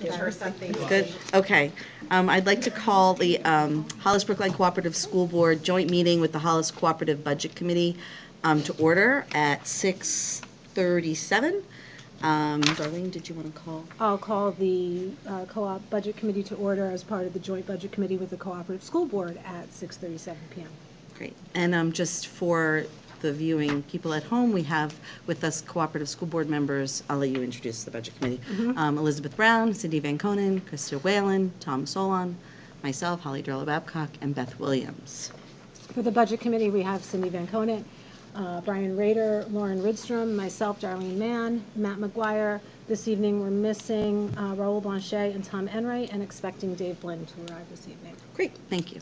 Give her something. Good, okay. I'd like to call the Hollis Brookline Cooperative School Board joint meeting with the Hollis Cooperative Budget Committee to order at 6:37. Darlene, did you want to call? I'll call the Co-op Budget Committee to order as part of the Joint Budget Committee with the Cooperative School Board at 6:37 p.m. Great. And just for the viewing people at home, we have with us Cooperative School Board members. I'll let you introduce the Budget Committee. Elizabeth Brown, Cindy Van Conen, Krista Whalen, Tom Solon, myself, Holly Drella Babcock, and Beth Williams. For the Budget Committee, we have Cindy Van Conen, Brian Rader, Lauren Ridstrom, myself, Darlene Mann, Matt McGuire. This evening we're missing Raul Blanchet and Tom Enright and expecting Dave Blinn to arrive this evening. Great, thank you.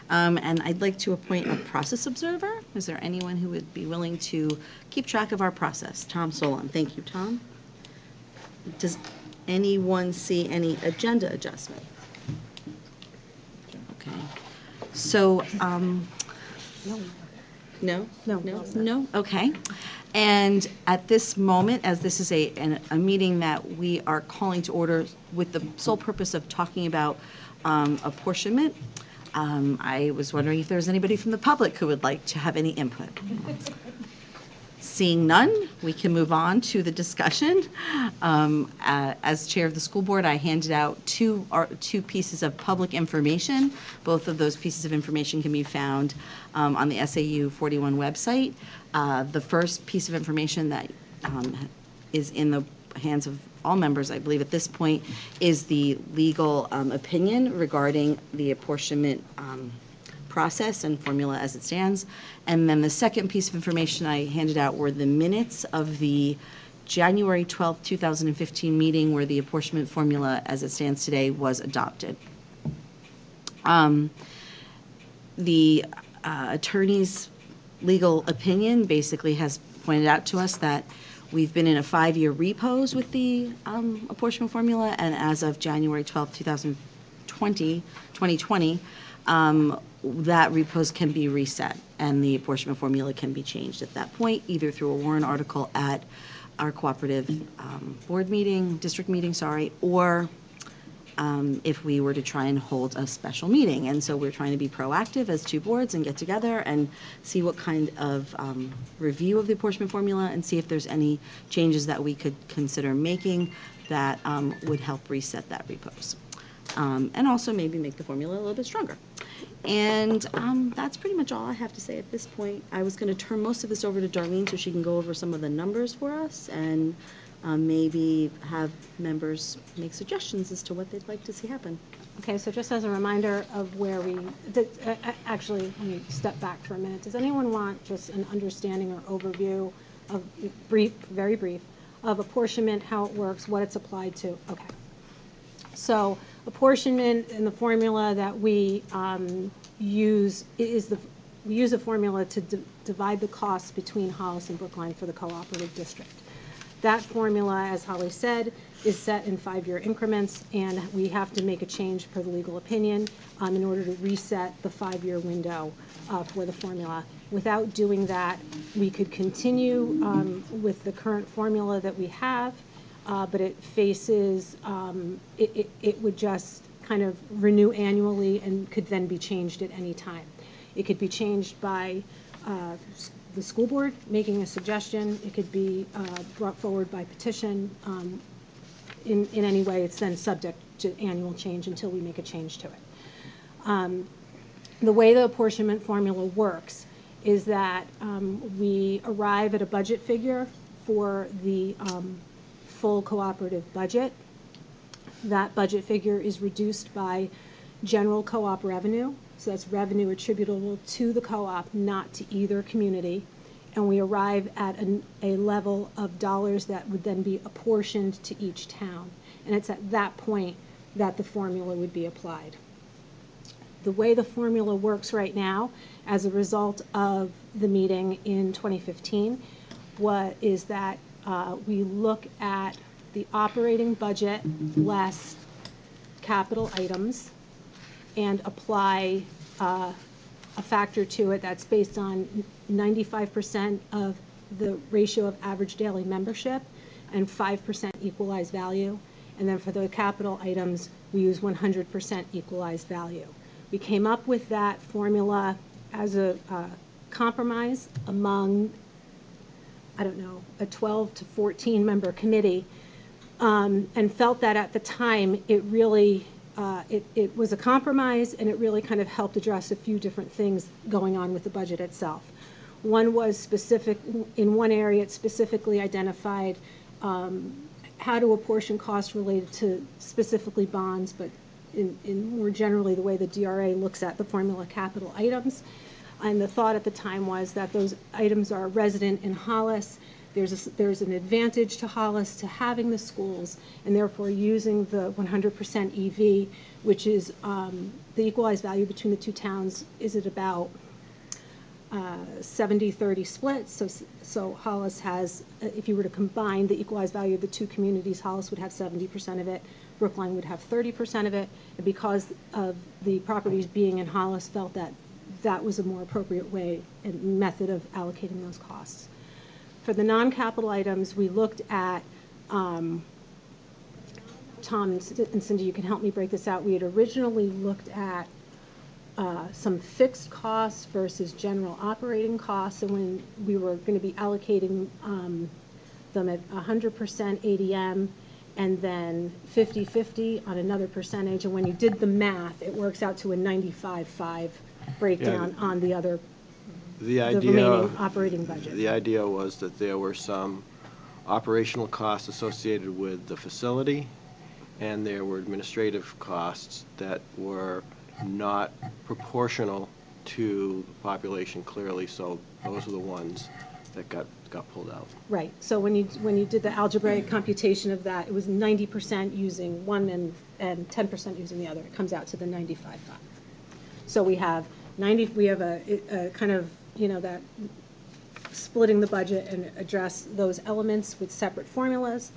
And I'd like to appoint a process observer. Is there anyone who would be willing to keep track of our process? Tom Solon. Thank you, Tom. Does anyone see any agenda adjustment? Okay. So, No? Okay. And at this moment, as this is a meeting that we are calling to order with the sole purpose of talking about apportionment, I was wondering if there's anybody from the public who would like to have any input. Seeing none, we can move on to the discussion. As chair of the school board, I handed out two pieces of public information. Both of those pieces of information can be found on the SAU 41 website. The first piece of information that is in the hands of all members, I believe at this point, is the legal opinion regarding the apportionment process and formula as it stands. And then the second piece of information I handed out were the minutes of the January 12th, 2015 meeting where the apportionment formula as it stands today was adopted. The attorney's legal opinion basically has pointed out to us that we've been in a 5-year repose with the apportionment formula, and as of January 12th, 2020, that repose can be reset and the apportionment formula can be changed at that point, either through a warrant article at our cooperative board meeting, district meeting, or if we were to try and hold a special meeting. And so we're trying to be proactive as two boards and get together and see what kind of review of the apportionment formula and see if there's any changes that we could consider making that would help reset that repose. And also maybe make the formula a little bit stronger. And that's pretty much all I have to say at this point. I was going to turn most of this over to Darlene so she can go over some of the numbers for us and maybe have members make suggestions as to what they'd like to see happen. Okay, so just as a reminder of where actually, let me step back for a minute. Does anyone want just an understanding or overview of very brief, of apportionment, how it works, what it's applied to? Okay. So apportionment in the formula that we use we use a formula to divide the costs between Hollis and Brookline for the cooperative district. That formula, as Holly said, is set in 5-year increments, and we have to make a change per the legal opinion in order to reset the 5-year window for the formula. Without doing that, we could continue with the current formula that we have, but it faces, it would just kind of renew annually and could then be changed at any time. It could be changed by the school board making a suggestion. It could be brought forward by petition. In any way, it's then subject to annual change until we make a change to it. The way the apportionment formula works is that we arrive at a budget figure for the full cooperative budget. That budget figure is reduced by general co-op revenue. So that's revenue attributable to the co-op, not to either community. And we arrive at a level of dollars that would then be apportioned to each town. And it's at that point that the formula would be applied. The way the formula works right now, as a result of the meeting in 2015, is that we look at the operating budget less capital items and apply a factor to it that's based on 95% of the ratio of average daily membership and 5% equalized value. And then for the capital items, we use 100% equalized value. We came up with that formula as a compromise among, I don't know, a 12 to 14 member committee, and felt that at the time it really, it was a compromise, and it really kind of helped address a few different things going on with the budget itself. One was specific, in one area it specifically identified how to apportion costs related to specifically bonds, but in more generally the way the DRA looks at the formula capital items. And the thought at the time was that those items are resident in Hollis. There's an advantage to Hollis to having the schools, and therefore using the 100% EV, which is the equalized value between the two towns is at about 70-30 split. So Hollis has, if you were to combine the equalized value of the two communities, Hollis would have 70% of it, Brookline would have 30% of it, and because of the properties being in Hollis, felt that that was a more appropriate way and method of allocating those costs. For the non-capital items, we looked at, Tom and Cindy, you can help me break this out. We had originally looked at some fixed costs versus general operating costs, and when we were going to be allocating them at 100% ADM and then 50-50 on another percentage, and when you did the math, it works out to a 95-5 breakdown on the other, the remaining operating budget. The idea was that there were some operational costs associated with the facility, and there were administrative costs that were not proportional to the population clearly, so those are the ones that got pulled out. Right. So when you did the algebraic computation of that, it was 90% using one and 10% using the other. It comes out to the 95-5. So we have a kind of, you know, that splitting the budget and address those elements with separate formulas.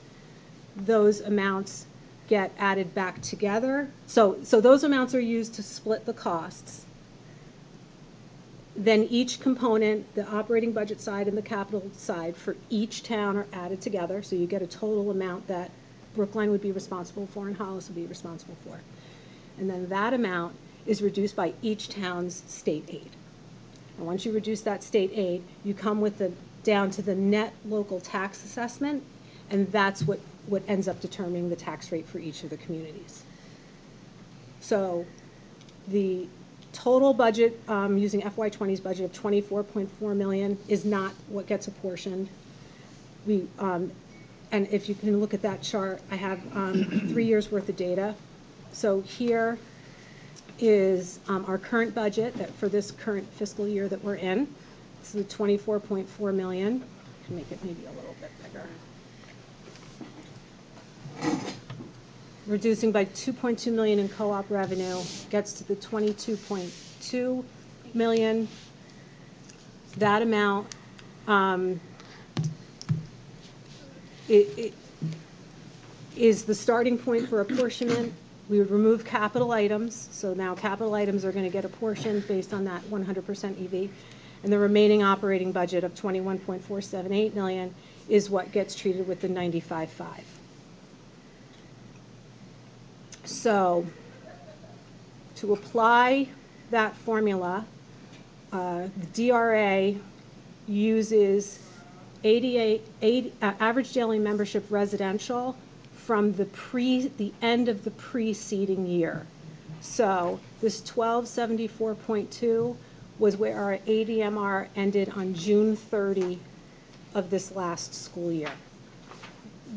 Those amounts get added back together. So those amounts are used to split the costs. Then each component, the operating budget side and the capital side for each town are added together. So you get a total amount that Brookline would be responsible for and Hollis would be responsible for. And then that amount is reduced by each town's state aid. And once you reduce that state aid, you come with down to the net local tax assessment, and that's what ends up determining the tax rate for each of the communities. So the total budget, using FY20's budget of $24.4 million, is not what gets apportioned. And if you can look at that chart, I have 3 years worth of data. So here is our current budget that for this current fiscal year that we're in. It's the $24.4 million. I can make it maybe a little bit bigger. Reducing by $2.2 million in co-op revenue gets to the $22.2 million. That amount it is the starting point for apportionment. We would remove capital items, so now capital items are going to get apportioned based on that 100% EV, and the remaining operating budget of $21.478 million is what gets treated with the 95-5. So to apply that formula, the DRA uses average daily membership residential from the end of the preceding year. So this 1274.2 was where our ADMR ended on June 30 of this last school year.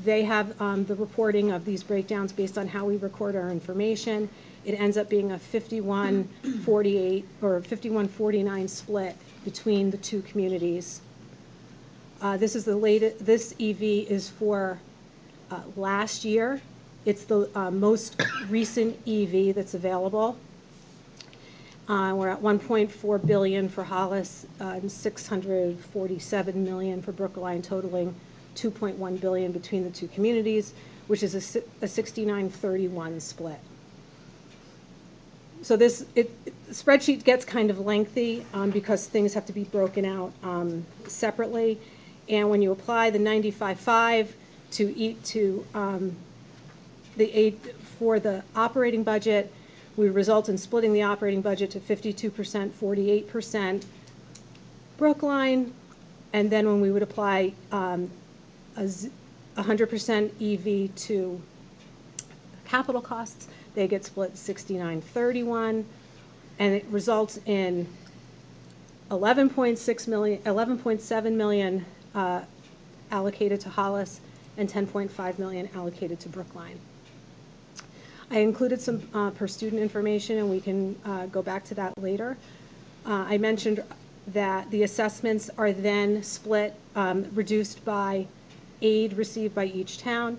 They have the reporting of these breakdowns based on how we record our information. It ends up being a 51-48 or 51-49 split between the two communities. This is the latest. This EV is for last year. It's the most recent EV that's available. We're at $1.4 billion for Hollis and $647 million for Brookline, totaling $2.1 billion between the two communities, which is a 69-31 split. So the spreadsheet gets kind of lengthy because things have to be broken out separately. And when you apply the 95-5 to the aid for the operating budget would result in splitting the operating budget to 52%, 48% Brookline, and then when we would apply 100% EV to capital costs, they get split 69-31, and it results in 11.7 million allocated to Hollis and 10.5 million allocated to Brookline. I included some per student information, and we can go back to that later. I mentioned that the assessments are then split, reduced by aid received by each town.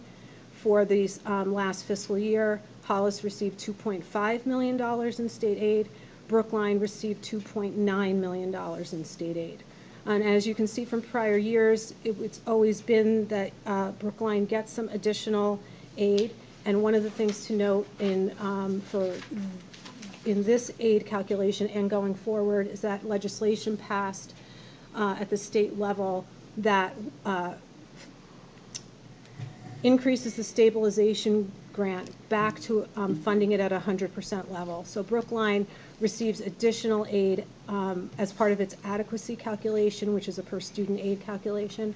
For these last fiscal year, Hollis received $2.5 million in state aid. Brookline received $2.9 million in state aid. And as you can see from prior years, it's always been that Brookline gets some additional aid. And one of the things to note in this aid calculation and going forward is that legislation passed at the state level that increases the stabilization grant back to funding it at 100% level. So Brookline receives additional aid as part of its adequacy calculation, which is a per student aid calculation.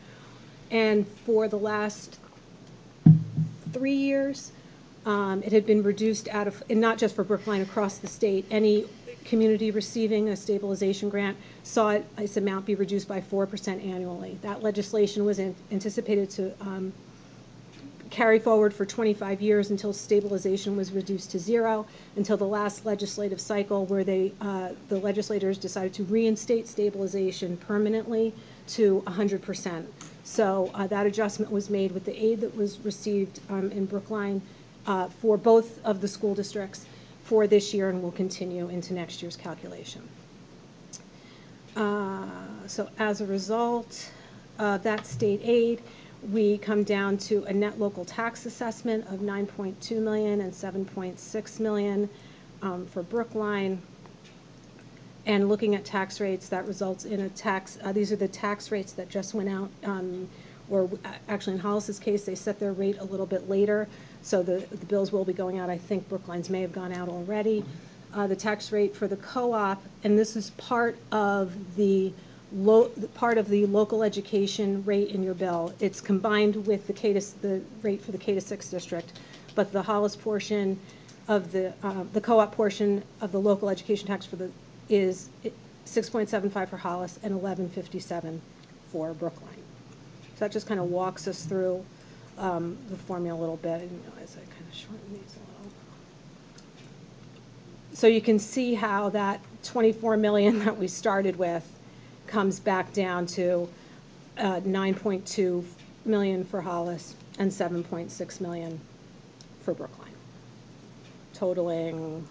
And for the last 3 years, it had been reduced out of, and not just for Brookline, across the state, any community receiving a stabilization grant saw its amount be reduced by 4% annually. That legislation was anticipated to carry forward for 25 years until stabilization was reduced to 0, until the last legislative cycle where the legislators decided to reinstate stabilization permanently to 100%. So that adjustment was made with the aid that was received in Brookline for both of the school districts for this year, and will continue into next year's calculation. So as a result of that state aid, we come down to a net local tax assessment of $9.2 million and $7.6 million for Brookline. And looking at tax rates, that results in a tax, these are the tax rates that just went out, or actually in Hollis's case, they set their rate a little bit later. So the bills will be going out. I think Brookline's may have gone out already. The tax rate for the co-op, and this is part of the local education rate in your bill. It's combined with the rate for the K-6 district, but the Hollis portion of the co-op portion of the local education tax is 6.75 for Hollis and 11.57 for Brookline. So that just kind of walks us through the formula a little bit. I didn't realize I kind of shortened these a little. So you can see how that 24 million that we started with comes back down to 9.2 million for Hollis and 7.6 million for Brookline, totaling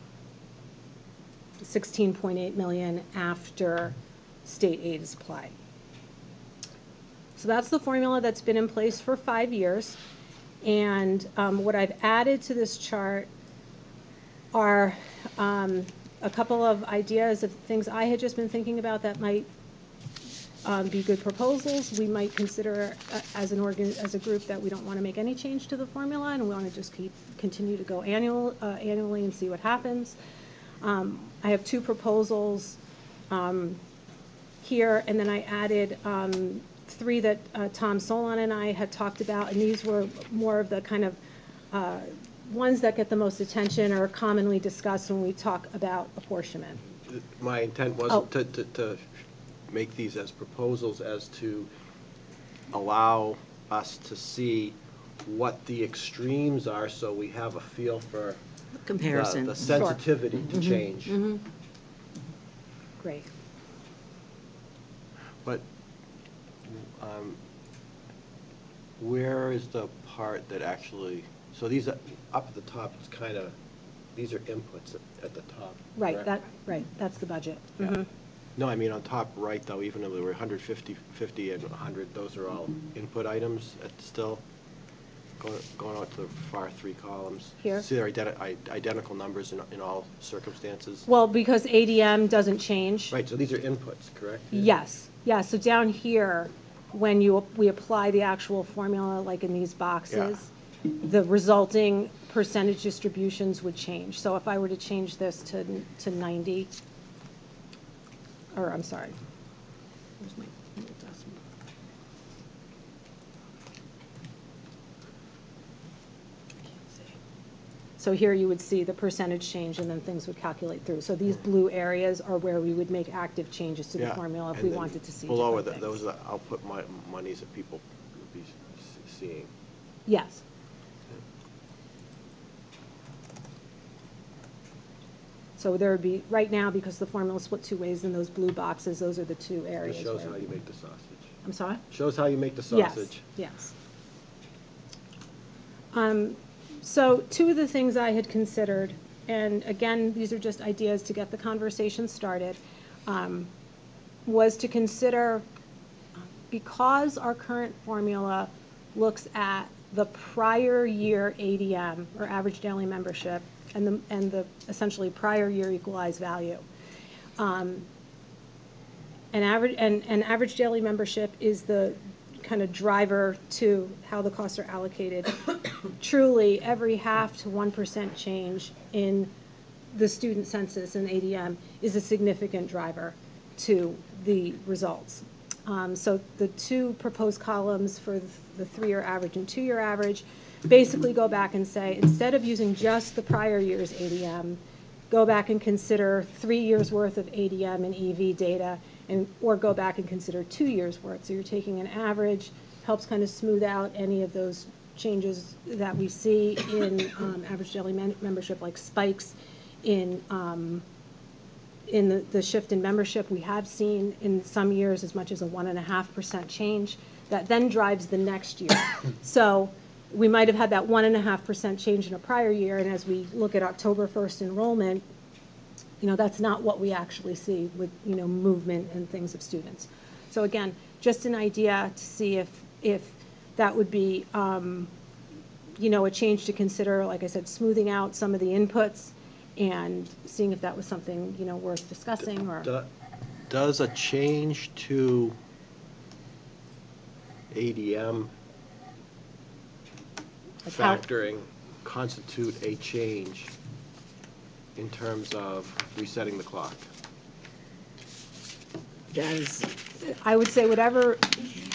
16.8 million after state aid is applied. So that's the formula that's been in place for 5 years. And what I've added to this chart are a couple of ideas of things I had just been thinking about that might be good proposals. We might consider as a group that we don't want to make any change to the formula and we want to just continue to go annually and see what happens. I have 2 proposals here, and then I added 3 that Tom Solon and I had talked about, and these were more of the kind of ones that get the most attention or commonly discussed when we talk about apportionment. My intent wasn't to make these as proposals, as to allow us to see what the extremes are, so we have a feel for Comparison. the sensitivity to change. Mm-hmm. Great. But where is the part that actually, so these are up at the top, it's kind of, these are inputs at the top. Right, correct? right, that's the budget. Yeah. Mm-hmm. No, I mean on top right though, even though there were 150, 50, and 100, those are all input items still going out to the far 3 columns. Here? See, they're identical numbers in all circumstances. Well, because ADM doesn't change. Right, so these are inputs, correct? Yes, yeah, so down here, when we apply the actual formula, like in these boxes, the resulting percentage distributions would change. So if I were to change this to 90, or I'm sorry, where's my little decimal? So here you would see the percentage change, and then things would calculate through. So these blue areas are where we would make active changes to the Yeah, formula if and we then wanted to see below different it, those things. are the output monies that people would be seeing. Yes. So there would be, right now, because the formula is split two ways in those blue boxes, those are the two areas. It shows where- how you make the sausage. I'm sorry? Shows how you make the Yes, sausage. yes. So two of the things I had considered, and again, these are just ideas to get the conversation started, was to consider, because our current formula looks at the prior year ADM, or average daily membership, and the essentially prior year equalized value. And average daily membership is the kind of driver to how the costs are allocated. Truly, every 0.5% to 1% change in the student census and ADM is a significant driver to the results. So the two proposed columns for the 3-year average and 2-year average basically go back and say, instead of using just the prior year's ADM, go back and consider 3 years worth of ADM and EV data, or go back and consider 2 years worth. So you're taking an average, helps kind of smooth out any of those changes that we see in average daily membership, like spikes in the shift in membership. We have seen in some years as much as a 1.5% change that then drives the next year. So we might have had that 1.5% change in a prior year, and as we look at October 1st enrollment, that's not what we actually see with, movement and things of students. So again, just an idea to see if that would be, a change to consider, like I said, smoothing out some of the inputs and seeing if that was something, worth discussing or. Does a change to ADM factoring constitute a change in terms of resetting the clock? I would say whatever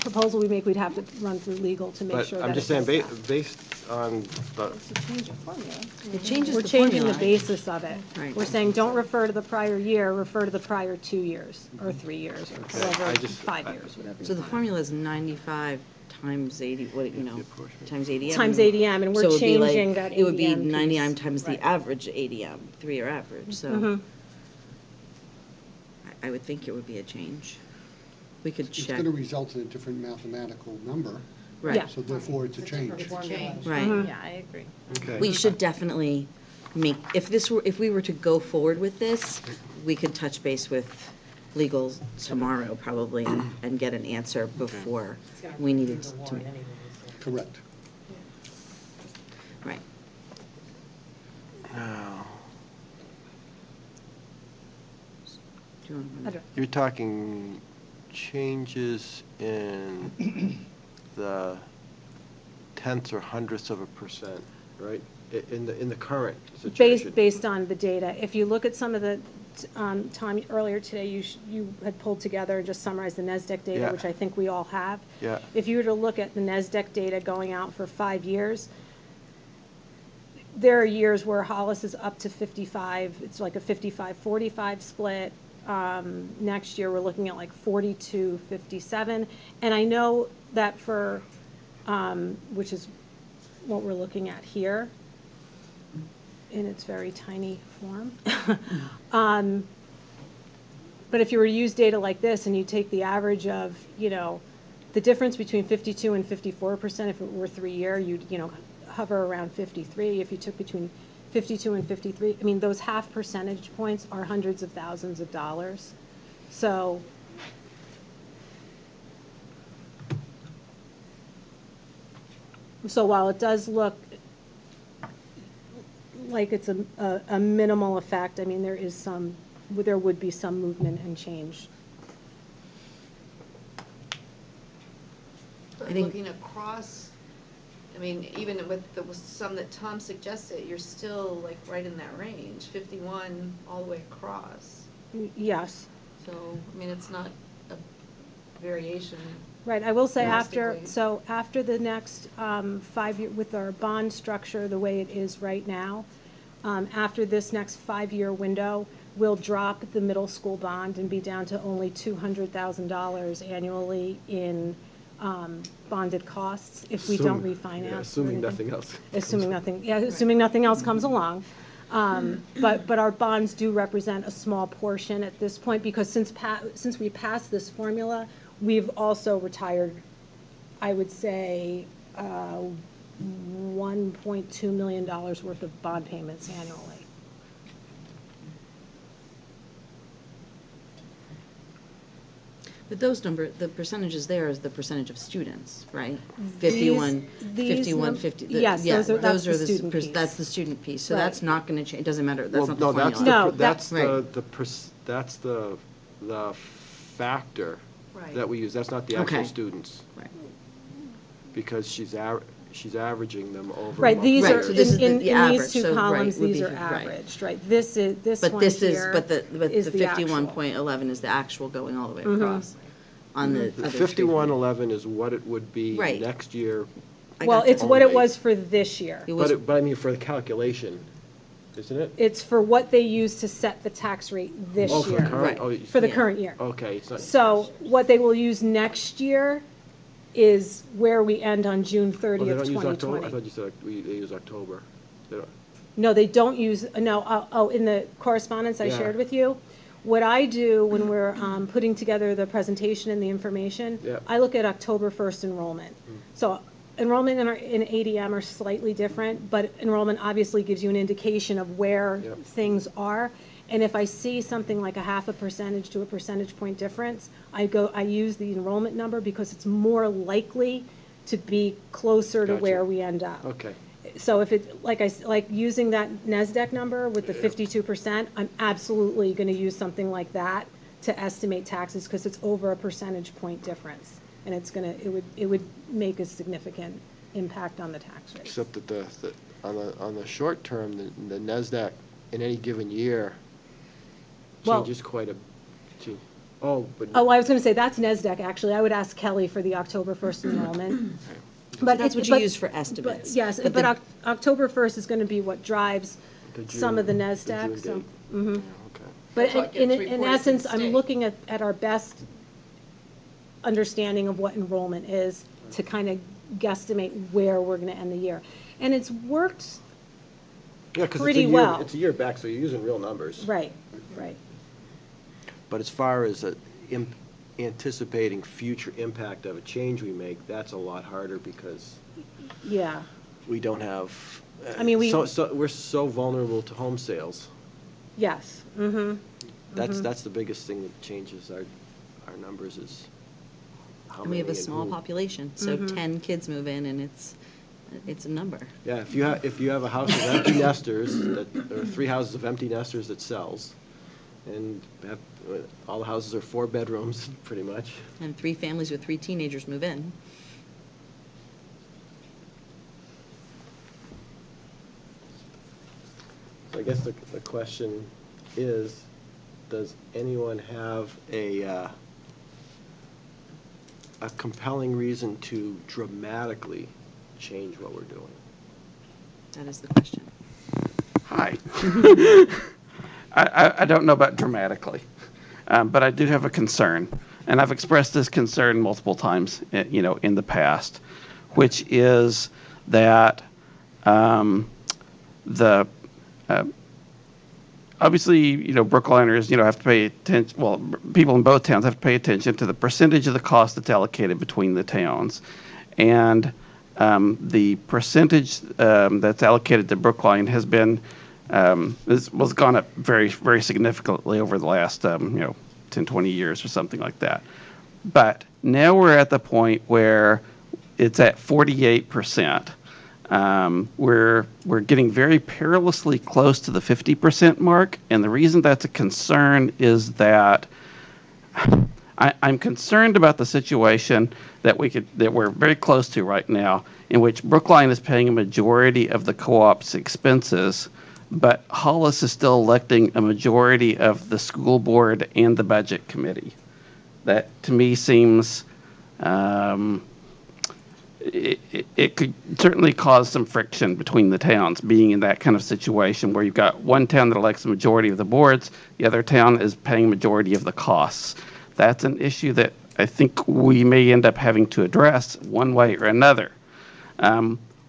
proposal we make, we'd have to run through legal to make sure that. But I'm just saying, based on the, It's a change of formula. It changes We're the changing the formula. basis of it. Right. We're saying, don't refer to the prior year, refer to the prior 2 years, or 3 years, or Okay, whatever, 5 years, whatever. So the formula is 95 times 80, times ADM. Times ADM, and we're So it would be like- changing that It would be ADM piece. 99 times Right. the average ADM, 3-year average, so Mhm. I would think it would be a change. We could It's check. going to result in a different mathematical number, Right. Yeah. so therefore it's a change. Right. Yeah, I agree. okay. We should definitely if we were to go forward with this, we could touch base with legal tomorrow probably and get an answer before we needed to. Correct. Right. Now, Do you want to? you're talking changes in the tenths or hundredths of a percent, right? In the current situation. Based on the data. If you look at some of the, Tom, earlier today, you had pulled together and just summarized the NESDEC data, Yeah. which I think we all have. Yeah. If you were to look at the NESDEC data going out for 5 years, there are years where Hollis is up to 55, it's like a 55-45 split. Next year, we're looking at like 42-57. And I know that for, which is what we're looking at here, in its very tiny form. But if you were to use data like this and you take the average of, the difference between 52 and 54%, if it were 3-year, you'd, hover around 53. If you took between 52 and 53, I mean, those half percentage points are hundreds of thousands of dollars. So while it does look like it's a minimal effect, I mean, there would be some movement and change. I think- Looking across I mean, even with some that Tom suggested, you're still like right in that range, 51 all the way across. Yes. So, I mean, it's not a variation. Right, I will say Realistically. after the next 5 year, with our bond structure the way it is right now, after this next 5-year window, we'll drop the middle school bond and be down to only $200,000 annually in bonded costs if we don't refinance. Yeah, or assuming anything. nothing else. Assuming nothing else comes along. But our bonds do represent a small portion at this point, because since we passed this formula, we've also retired, I would say, $1.2 million worth of bond payments annually. But the percentages there is the percentage of students, right? These 51, 50. yes, yeah, that's the student pers- piece. That's the student piece, so Right. that's not gonna change, it doesn't matter, that's Well, not the no, that's formula. No, that's Right. that's the factor Right. that we use. That's not the actual Okay. students, Right. because she's averaging them over. Right, these Right, are, so this is in the these average, two so, right, columns, would these be are right. averaged, right? This But one this is, here but the is the actual. 51.11 is the actual going all the way Mm-hmm. across on the The other 5111 is what it would be Right. next year. I Well, gotcha. it's what it Only. was for this year. It was, But I mean, for the calculation, isn't it? It's for what they use to set the tax rate this Oh, for the year. current, Right. oh, For the Yeah. current year. okay, it's not. So what they will use next year is where we end on June Oh, they 30th, don't use October? I 2020. thought you said they use October. They don't- No, they don't use, no, in the correspondence I Yeah. shared with you, what I do when we're putting together the presentation and the information, Yep. I look at October 1st enrollment. So enrollment in ADM are slightly different, but enrollment obviously gives you an indication of where Yep. things are. And if I see something like a 0.5% to a percentage point difference, I use the enrollment number because it's more likely to be closer to Gotcha. where we end up. Okay. So if it, like using that NASDAQ number with the 52%, I'm absolutely going to use something like that to estimate taxes, because it's over a percentage point difference. And it would make a significant impact on the tax rate. Except that on the short term, the NASDAQ in any given year Well- changes quite a, oh, but. Oh, I was going to say, that's NASDAQ, actually. I would ask Kelly for the October 1st enrollment. But that's what you use for estimates. Yes, But but the- October 1st is going to be what drives the some of the June- NASDAQ, June so. date. Mhm. Yeah, okay. But That's what in gets in reported to essence, the I'm state. looking at our best understanding of what enrollment is to kind of guesstimate where we're going to end the year. And it's worked, Yeah, 'cause pretty well. It's a year back, so you're using real numbers. right. But as far as anticipating future impact of a change we make, that's a lot harder because Yeah, we don't have. I mean, We're so vulnerable to home sales. yes, mm-hmm. That's the biggest thing that changes our numbers is how And many we have a and small who. population, so Mm-hmm. 10 kids move in and it's a number. Yeah, if you have a house of empty nesters, there are 3 houses of empty nesters that sells, and all the houses are 4 bedrooms, pretty much. And 3 families with 3 teenagers move in. So I guess the question is, does anyone have a compelling reason to dramatically change what we're doing? That is the question. Hi. I don't know about dramatically, but I do have a concern, and I've expressed this concern multiple times, in the past, which is that obviously, Brookliners, have to pay attention. Well, people in both towns have to pay attention to the percentage of the cost that's allocated between the towns, and the percentage that's allocated to Brookline has been was gone up very, very significantly over the last 10, 20 years or something like that. But now we're at the point where it's at 48%. We're getting very perilously close to the 50% mark, and the reason that's a concern is that I'm concerned about the situation that we're very close to right now, in which Brookline is paying a majority of the co-op's expenses, but Hollis is still electing a majority of the school board and the budget committee. That to me seems it could certainly cause some friction between the towns, being in that kind of situation where you've got one town that elects the majority of the boards, the other town is paying majority of the costs. That's an issue that I think we may end up having to address one way or another.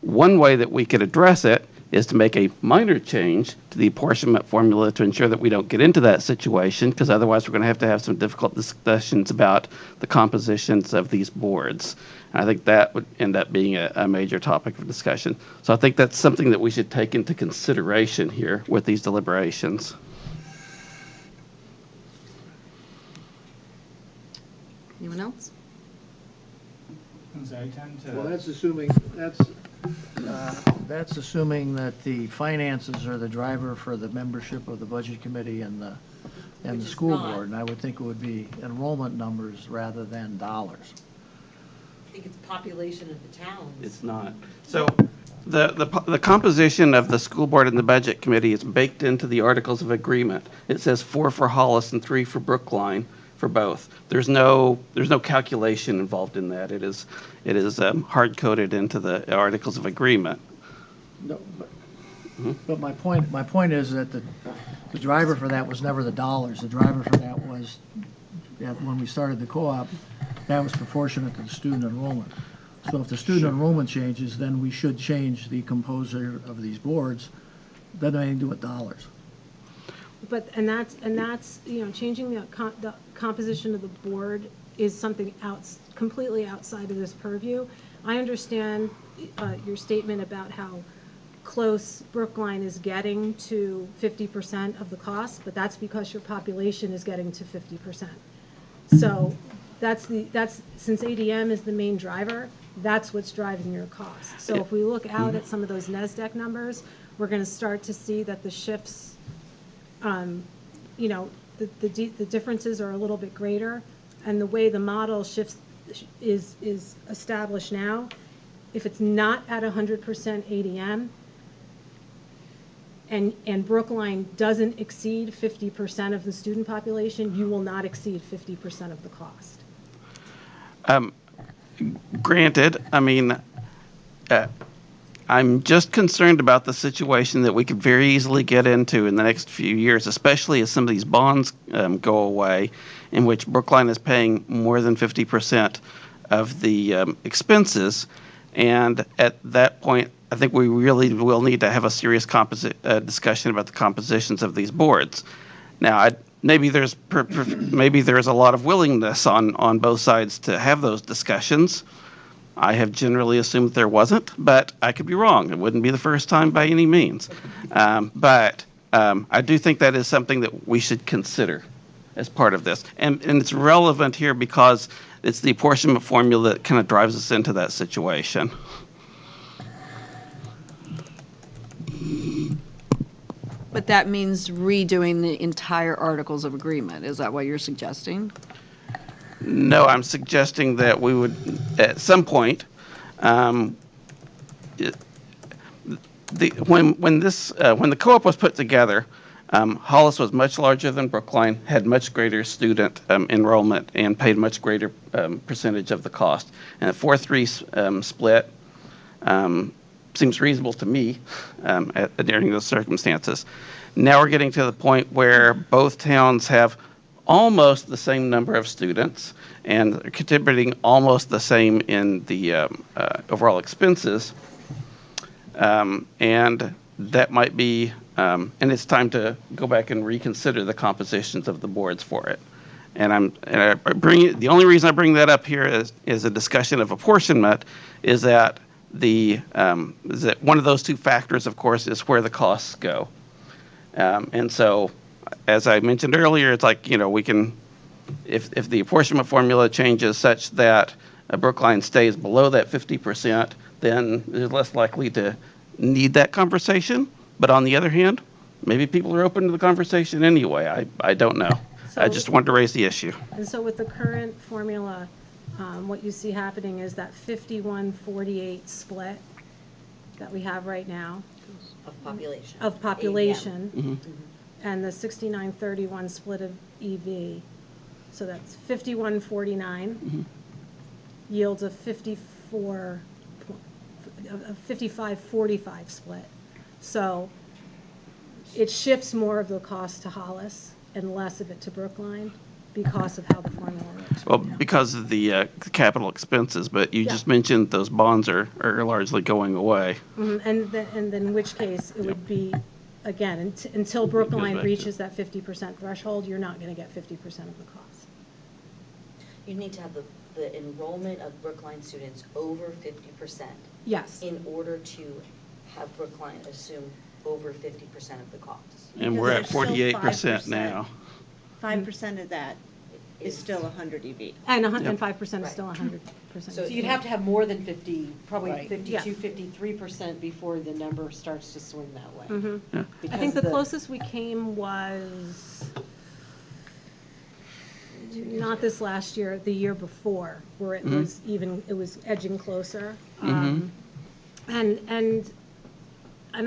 One way that we could address it is to make a minor change to the apportionment formula to ensure that we don't get into that situation, because otherwise we're going to have some difficult discussions about the compositions of these boards. And I think that would end up being a major topic of discussion. So I think that's something that we should take into consideration here with these deliberations. Anyone else? I tend to. Well, that's assuming that the finances are the driver for the membership of the budget committee and the Which is school not. board. And I would think it would be enrollment numbers rather than dollars. I think it's population of the towns. It's not. So the composition of the school board and the budget committee is baked into the Articles of Agreement. It says 4 for Hollis and 3 for Brookline for both. There's no calculation involved in that. It is hard coded into the Articles of Agreement. No, but my point is that the driver for that was never the dollars. The driver for that was that when we started the co-op, that was proportionate to the student enrollment. So if the student enrollment changes, then we should change the composer of these boards. That doesn't have anything to do with dollars. But, and that's, you know, changing the composition of the board is something completely outside of this purview. I understand your statement about how close Brookline is getting to 50% of the cost, but that's because your population is getting to 50%. So that's since ADM is the main driver, that's what's driving your cost. So if we look out at some of those NESDEC numbers, we're going to start to see that the shifts, you know, the differences are a little bit greater, and the way the model shifts is established now. If it's not at 100% ADM, and Brookline doesn't exceed 50% of the student population, you will not exceed 50% of the cost. Granted, I mean, I'm just concerned about the situation that we could very easily get into in the next few years, especially as some of these bonds go away, in which Brookline is paying more than 50% of the expenses. And at that point, I think we really will need to have a serious discussion about the compositions of these boards. Now, maybe there's a lot of willingness on both sides to have those discussions. I have generally assumed there wasn't, but I could be wrong. It wouldn't be the first time by any means. But I do think that is something that we should consider as part of this. And it's relevant here because it's the apportionment formula that kind of drives us into that situation. But that means redoing the entire Articles of Agreement. Is that what you're suggesting? No, I'm suggesting that we would, at some point, when the co-op was put together, Hollis was much larger than Brookline, had much greater student enrollment, and paid much greater percentage of the cost. And a 4-3 split seems reasonable to me during those circumstances. Now we're getting to the point where both towns have almost the same number of students and contributing almost the same in the overall expenses. And that might be, and it's time to go back and reconsider the compositions of the boards for it. And the only reason I bring that up here is a discussion of apportionment is that one of those two factors, of course, is where the costs go. And so, as I mentioned earlier, it's like, you know, we can, if the apportionment formula changes such that Brookline stays below that 50%, then they're less likely to need that conversation. But on the other hand, maybe people are open to the conversation anyway. I don't know. I just wanted to raise the issue. And so with the current formula, what you see happening is that 51-48 split that we have right now Of population. and the 69-31 split of EV. So that's 51-49 yields a 55-45 split. So it shifts more of the cost to Hollis and less of it to Brookline because of how the formula works. Well, because of the capital expenses, but you just mentioned those bonds are largely going away. And then in which case, it would be, again, until Brookline back to- reaches that 50% threshold, you're not going to get 50% of the cost. You need to have the enrollment of Brookline students over 50%. Yes. In order to have Brookline assume over 50% of the costs. And we're at Because there's still 48% 5%. now. 5% of that is still 100 EV. And Yep. 5% is Right. still 100%. So So you'd have to have more than 50, probably Right. 52, 53% before the number starts to swing that way. I Because think the of closest we came was, not this last year, the year before, where it was even, it was edging closer. And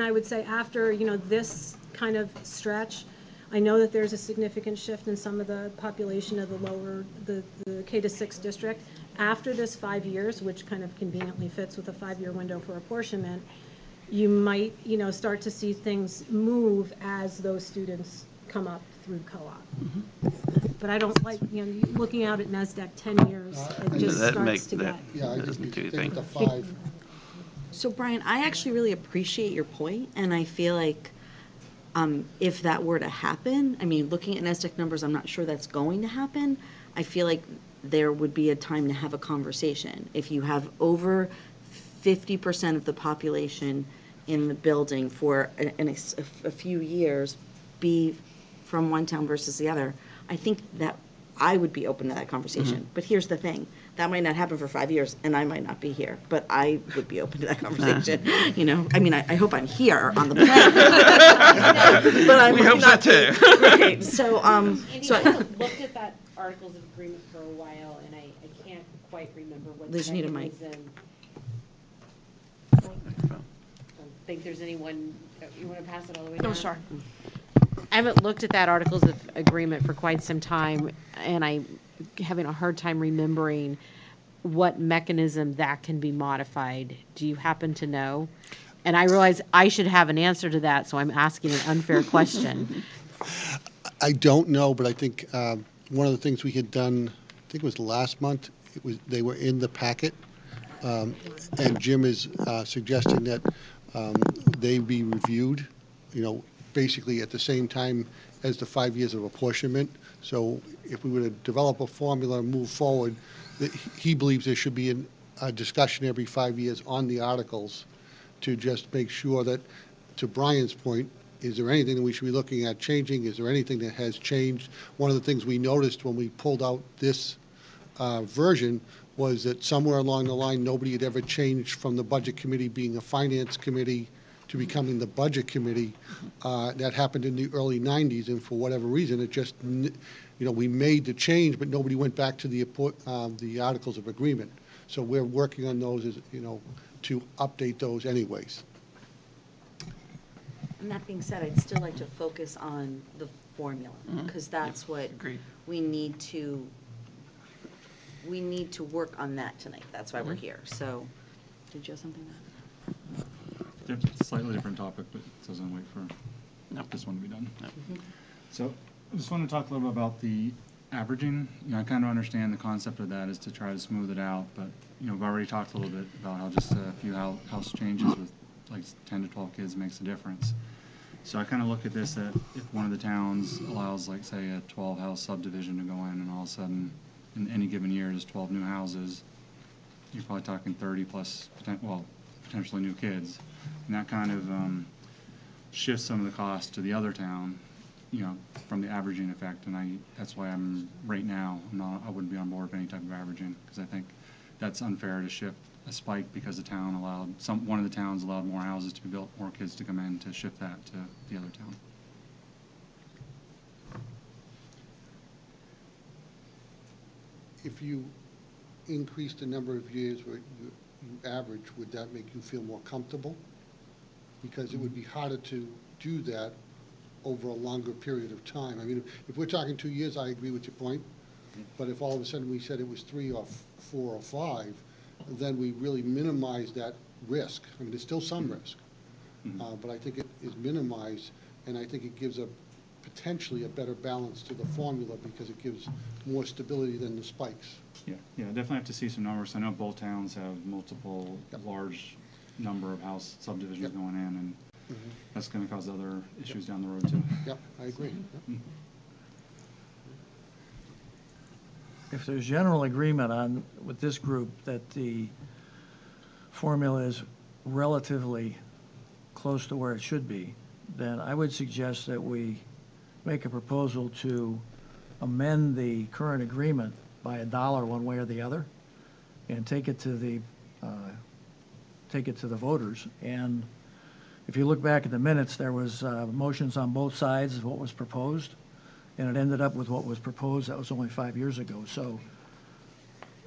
I would say after, this kind of stretch, I know that there's a significant shift in some of the population of the lower, the K-6 district. After this 5 years, which kind of conveniently fits with a 5-year window for apportionment, you might, start to see things move as those students come up through co-op. But I don't like, looking out at NASDAQ 10 years, it just That starts makes to that- get. Yeah, I Doesn't think do we anything. think the 5. So Brian, I actually really appreciate your point, and I feel like if that were to happen, I mean, looking at NESDEC numbers, I'm not sure that's going to happen. I feel like there would be a time to have a conversation. If you have over 50% of the population in the building for a few years, be from one town versus the other, I think that I would be open to that conversation. But here's the thing, that might not happen for 5 years, and I might not be here, but I would be open to that conversation, I mean, I hope I'm here on the planet. But I We might hope so not be. too. Right, so, Andy, so I haven't looked at that Articles of Agreement for a while, and I can't quite remember what Liz, you need a mic. mechanism. I don't think there's anyone, you want to pass it all the way down? Oh, sure. I haven't looked at that Articles of Agreement for quite some time, and I'm having a hard time remembering what mechanism that can be modified. Do you happen to know? And I realize I should have an answer to that, so I'm asking an unfair question. I don't know, but I think one of the things we had done, I think it was last month, they were in the packet, and Jim is suggesting that they be reviewed, basically at the same time as the 5 years of apportionment. So if we were to develop a formula and move forward, he believes there should be a discussion every 5 years on the articles to just make sure that, to Brian's point, is there anything that we should be looking at changing? Is there anything that has changed? One of the things we noticed when we pulled out this version was that somewhere along the line, nobody had ever changed from the Budget Committee being a Finance Committee to becoming the Budget Committee. That happened in the early 90s, and for whatever reason, it just, we made the change, but nobody went back to the Articles of Agreement. So we're working on those, to update those anyways. and that being said, I'd still like to focus on the formula, because that's what Agreed. we need to work on that tonight. That's why we're here. So, did you have something to add? Slightly different topic, but it doesn't wait for this one to be done. So I just want to talk a little bit about the averaging. I kind of understand the concept of that is to try to smooth it out, but we've already talked a little bit about how just a few house changes with like 10 to 12 kids makes a difference. So I kind of look at this that if one of the towns allows, like, say, a 12-house subdivision to go in, and all of a sudden in any given year there's 12 new houses, you're probably talking 30 plus potentially new kids. And that kind of shifts some of the cost to the other town, from the averaging effect. And that's why right now, I wouldn't be on board with any type of averaging, because I think that's unfair to shift a spike because the town one of the towns allowed more houses to be built, more kids to come in, to shift that to the other town. if you increase the number of years where you average, would that make you feel more comfortable? Because it would be harder to do that over a longer period of time. I mean, if we're talking 2 years, I agree with your point, but if all of a sudden we said it was 3 or 4 or 5, then we really minimize that risk. I mean, there's still some risk, but I think it is minimized, and I think it gives potentially a better balance to the formula because it gives more stability than the spikes. Yeah, definitely have to see some numbers. I know both towns have multiple large number of house subdivisions going in, and that's going to cause other issues down the road too. Yep, I agree. Yep. If there's general agreement with this group that the formula is relatively close to where it should be, then I would suggest that we make a proposal to amend the current agreement by $1 one way or the other, and take it to the voters. And if you look back at the minutes, there was motions on both sides of what was proposed, and it ended up with what was proposed. That was only 5 years ago. So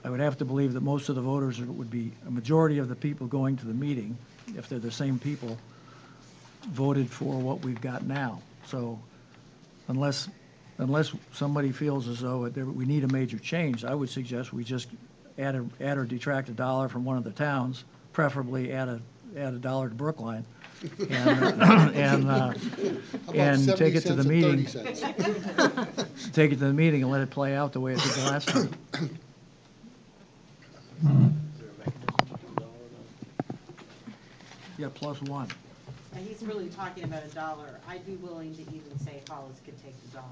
I would have to believe that most of the voters would be, a majority of the people going to the meeting, if they're the same people, voted for what we've got now. So unless somebody feels as though we need a major change, I would suggest we just add or detract $1 from one of the towns, preferably add $1 to Brookline, and take it to the meeting. Take it to the meeting and let it play out the way it did the last time. Yeah, +1. He's really talking about $1. I'd be willing to even say Hollis could take $1.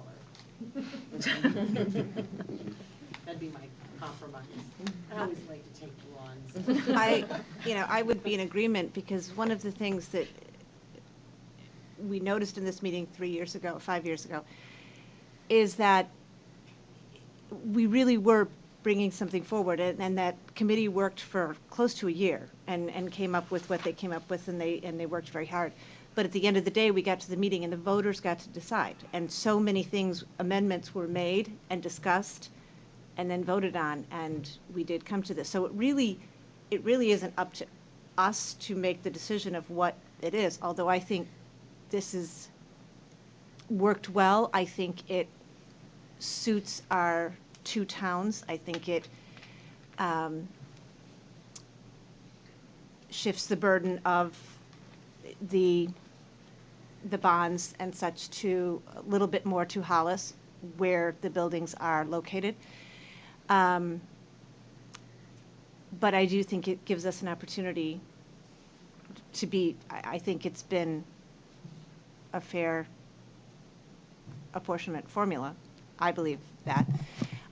That'd be my compromise. I always like to take the ones. I would be in agreement, because one of the things that we noticed in this meeting 5 years ago, is that we really were bringing something forward, and that committee worked for close to a year and came up with what they came up with, and they worked very hard. But at the end of the day, we got to the meeting and the voters got to decide. And so many things, amendments were made and discussed and then voted on, and we did come to this. So it really isn't up to us to make the decision of what it is, although I think this has worked well. I think it suits our 2 towns. I think it shifts the burden of the bonds and such to a little bit more to Hollis, where the buildings are located. But I do think it gives us an opportunity to be, I think it's been a fair apportionment formula. I believe that.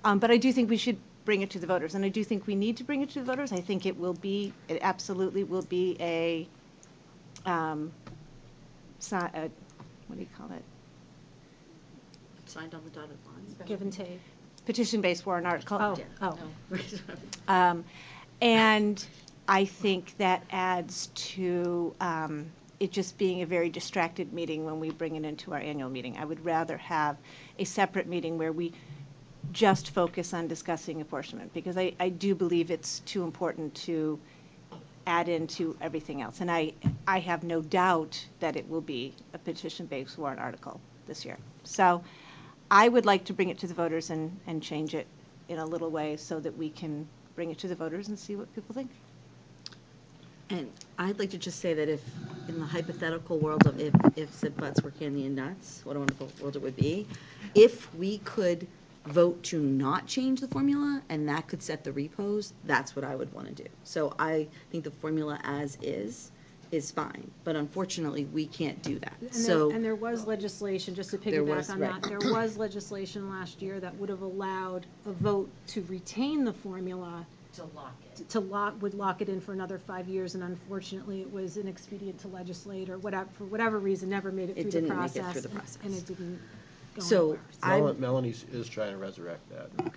But I do think we should bring it to the voters, and I do think we need to bring it to the voters. I think it absolutely will be a what do you call it? Signed on the dotted line. Give and take. Petition-based warrant article. Oh. And I think that adds to it just being a very distracted meeting when we bring it into our annual meeting. I would rather have a separate meeting where we just focus on discussing apportionment, because I do believe it's too important to add into everything else. And I have no doubt that it will be a petition-based warrant article this year. So I would like to bring it to the voters and change it in a little way so that we can bring it to the voters and see what people think. And I'd like to just say that if, in the hypothetical world of ifs and buts were candy and nuts, what a wonderful world it would be, if we could vote to not change the formula and that could set the repos, that's what I would want to do. So I think the formula as is fine, but unfortunately, we can't do that. And there was legislation, just to piggyback on that, there was legislation last year that would have allowed a vote to retain the formula. To lock it. Would lock it in for another 5 years, and unfortunately, it was inexpedient to legislate, or whatever, for whatever reason, never made it through the process. It didn't make it through the process. And it didn't go So anywhere. Melanie is trying to resurrect that, but.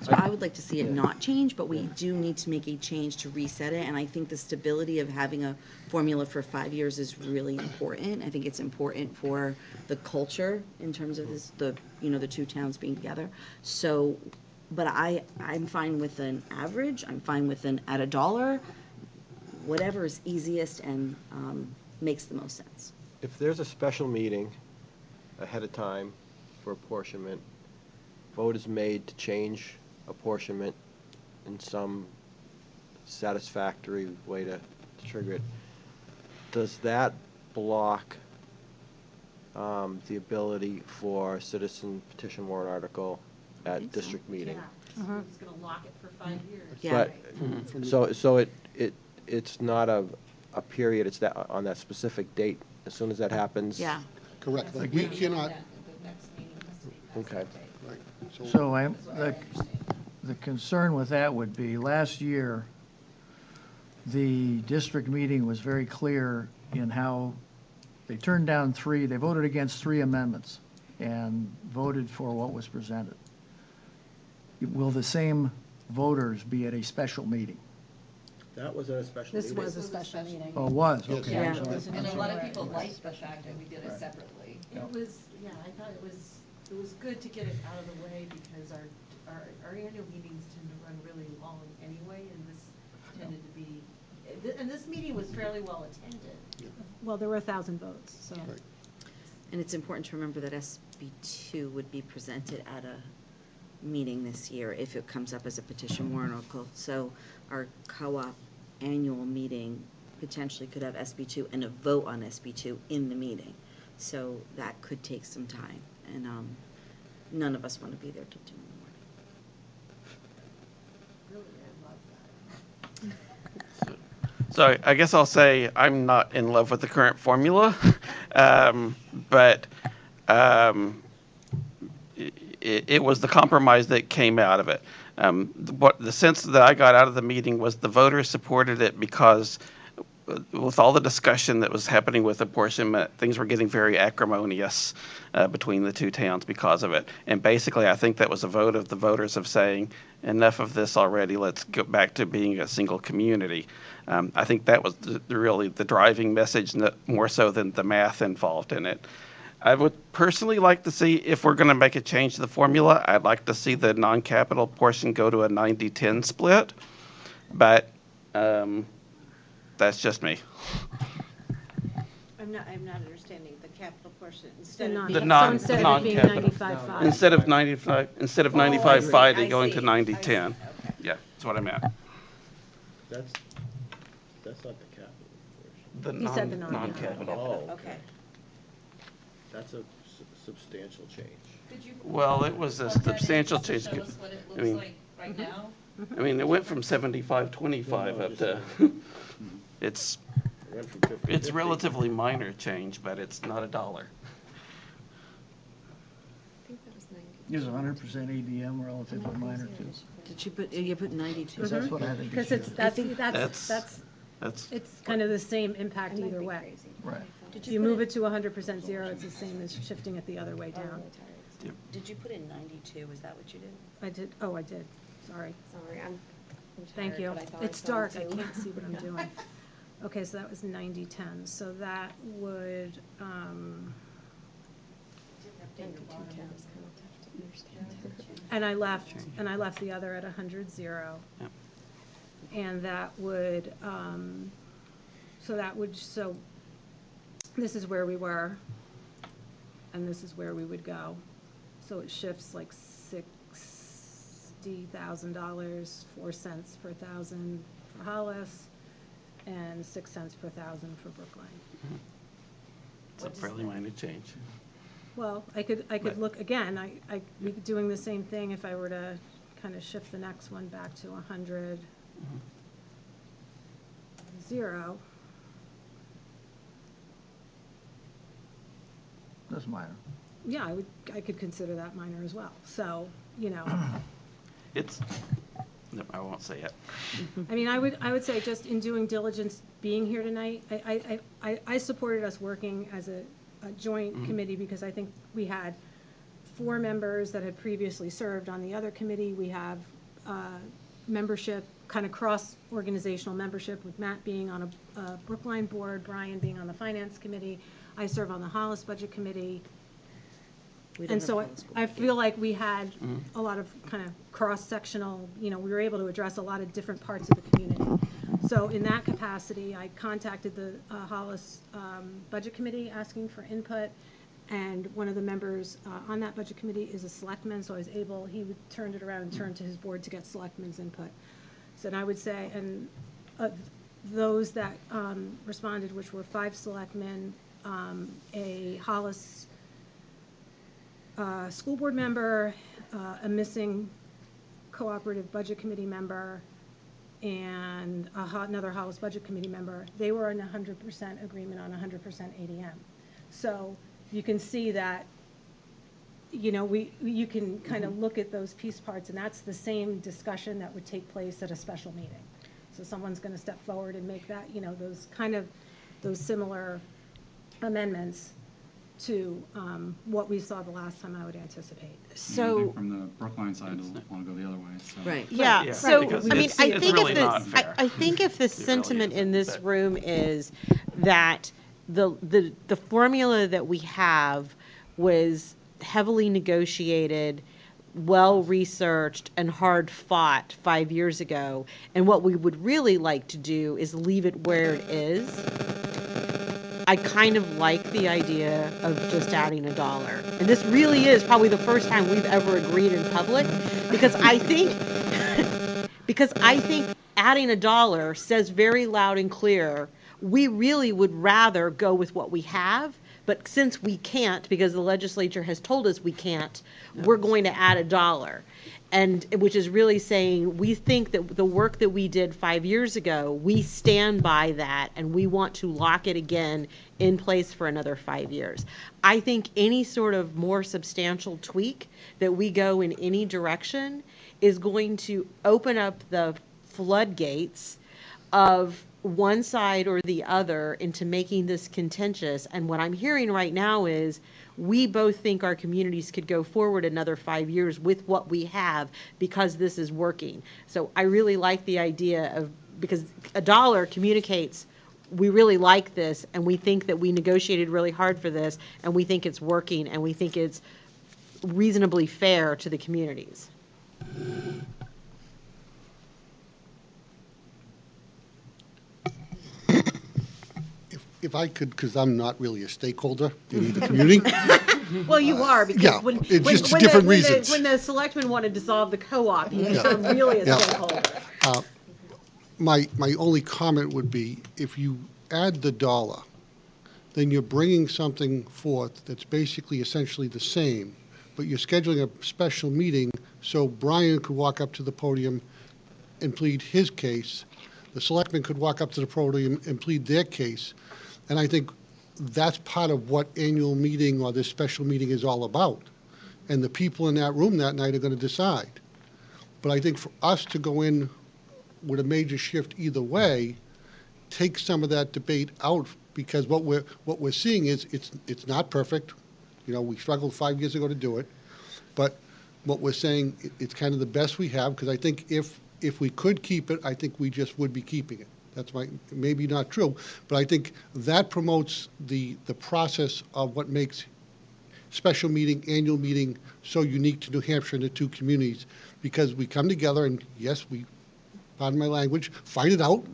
So I would like to see it not change, but we do need to make a change to reset it, and I think the stability of having a formula for 5 years is really important. I think it's important for the culture in terms of the 2 towns being together. So But I'm fine with an average, I'm fine with an at $1, whatever is easiest and makes the most sense. If there's a special meeting ahead of time for apportionment, vote is made to change apportionment in some satisfactory way to trigger it, does that block the ability for citizen petition warrant article at district meeting? It's gonna lock it for 5 years. Yeah. But, so it's not a period, it's that, on that specific date, as soon as that happens? Yeah. Correct, like, we cannot, Okay. right, So the concern with that would be, last year, the district meeting was very clear in how they turned down they voted against 3 amendments and voted for what was presented. Will the same voters be at a special meeting? That was at a special This meeting? was a special meeting. Oh, it was, Yes. okay. Yeah. I'm sorry. And a lot of people liked the fact that we did it separately. It was, yeah, I thought it was good to get it out of the way because our annual meetings tend to run really long anyway, and this tended to be, and this meeting was fairly well attended. Well, there were 1,000 votes, so. Yeah. And it's important to remember that SB2 would be presented at a meeting this year if it comes up as a petition warrant article. So our co-op annual meeting potentially could have SB2 and a vote on SB2 in the meeting. So that could take some time, and none of us want to be there till 2 in the morning. Really, I love that. So I guess I'll say I'm not in love with the current formula, but it was the compromise that came out of it. What the sense that I got out of the meeting was the voters supported it because with all the discussion that was happening with apportionment, things were getting very acrimonious between the two towns because of it. And basically, I think that was a vote of the voters of saying, enough of this already, let's go back to being a single community. I think that was really the driving message, more so than the math involved in it. I would personally like to see, if we're going to make a change to the formula, I'd like to see the non-capital portion go to a 90-10 split, but that's just me. I'm not understanding the capital portion, The instead non- of The being. non- So instead the of it being non-capital. 95.5. Instead of Oh, I 95.5, see, it going to I see, 90-10. I see, okay. Yeah, that's what I meant. That's not the capital portion. The He said the non-capital. Oh, Okay. That's a substantial change. Could you Well, it was a plug that in substantial just to change. show us what it I looks mean- like right now? I mean, it went from 75-25 up to, it's It went from 50 to It's 50. relatively minor change, but it's not $1. Is 100% ADM relatively minor too? Did you put 92? That's what I think. Because it it's, should. that's, That's it's kind of the same impact either way. Right. If you move it to 100% zero, it's the same as shifting it the other way down. Did you put in 92? Is that what you did? I did, sorry. Sorry, I'm Thank tired, you. but I thought I It's saw dark, I two. can't see what I'm doing. Okay, so that was 90-10, so that would, and I left the other at 100-0. Yep. And that would, so this is where we were, and this is where we would go. So it shifts like $60,000, 4 cents per thousand for Hollis, and 6 cents per thousand for Brookline. It's a fairly minor change. Well, I could Right. look, again, I'd be doing the same thing if I were to kind of shift the next one back to 100, 0. That's minor. Yeah, I could consider that minor as well. So, No, I won't say it. I mean, I would say just in doing diligence, being here tonight, I supported us working as a joint committee because I think we had 4 members that had previously served on the other committee. We have membership, kind of cross-organizational membership, with Matt being on a Brookline board, Brian being on the finance committee. I serve on the Hollis Budget Committee. We don't And have so Hollis School I Board. feel like we had a lot of kind of cross-sectional, we were able to address a lot of different parts of the community. So in that capacity, I contacted the Hollis Budget Committee asking for input, and one of the members on that budget committee is a selectman, so I was able, he would turn it around and turn to his board to get selectmen's input. So then I would say, and those that responded, which were 5 selectmen, a Hollis school board member, a missing cooperative budget committee member, and another Hollis budget committee member, they were in 100% agreement on 100% ADM. So you can see that, you can kind of look at those piece parts, and that's the same discussion that would take place at a special meeting. So someone's going to step forward and make that, those similar amendments to what we saw the last time, I would anticipate. So, From the Brookline side, will want to go the other way, so. Right. yeah, Yeah, so, because I mean, it's- I it's think really if not the, fair. I think if the really sentiment in isn't, this but- room is that the formula that we have was heavily negotiated, well-researched, and hard-fought 5 years ago, and what we would really like to do is leave it where it is, I kind of like the idea of just adding $1. And this really is probably the first time we've ever agreed in public, because I think adding $1 says very loud and clear, we really would rather go with what we have, but since we can't, because the legislature has told us we can't, we're going to add $1. And which is really saying, we think that the work that we did 5 years ago, we stand by that, and we want to lock it again in place for another 5 years. I think any sort of more substantial tweak that we go in any direction is going to open up the floodgates of one side or the other into making this contentious. And what I'm hearing right now is we both think our communities could go forward another 5 years with what we have because this is working. So I really like the idea of, because $1 communicates, we really like this, and we think that we negotiated really hard for this, and we think it's working, and we think it's reasonably fair to the communities. If I could, because I'm not really a stakeholder in either community. Well, you are, because yeah, it's just different reasons. When the selectmen wanted to dissolve the co-op, you were really a stakeholder. My only comment would be, if you add the $1, then you're bringing something forth that's basically essentially the same, but you're scheduling a special meeting so Brian could walk up to the podium and plead his case. The selectmen could walk up to the podium and plead their case. And I think that's part of what annual meeting or this special meeting is all about. And the people in that room that night are going to decide. But I think for us to go in with a major shift either way, take some of that debate out, because what we're seeing is it's not perfect. We struggled 5 years ago to do it. But what we're saying, it's kind of the best we have, because I think if we could keep it, I think we just would be keeping it. That's maybe not true, but I think that promotes the process of what makes special meeting, annual meeting so unique to New Hampshire and the two communities, because we come together and, yes, we, pardon my language, fight it out,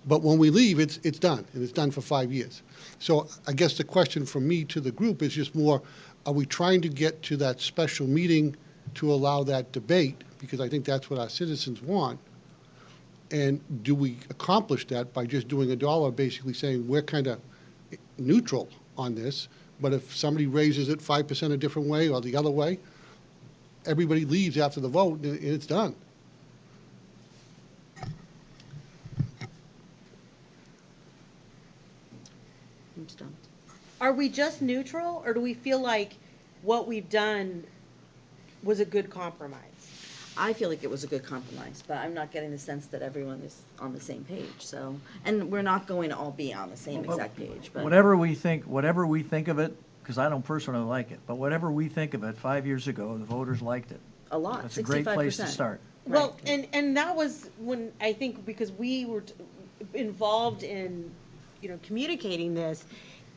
but when we leave, it's done, and it's done for 5 years. So I guess the question from me to the group is just more, are we trying to get to that special meeting to allow that debate? Because I think that's what our citizens want. And do we accomplish that by just doing $1, basically saying we're kind of neutral on this, but if somebody raises it 5% a different way or the other way, everybody leaves after the vote and it's done. I'm stumped. Are we just neutral, or do we feel like what we've done was a good compromise? I feel like it was a good compromise, but I'm not getting the sense that everyone is on the same page, so, and we're not going to all be on the same exact page, but. Whatever we think of it, because I don't personally like it, but whatever we think of it, 5 years ago, the voters liked it. A lot, 65%. That's a great place to start. Well, and that was when, I think, because we were involved in, communicating this,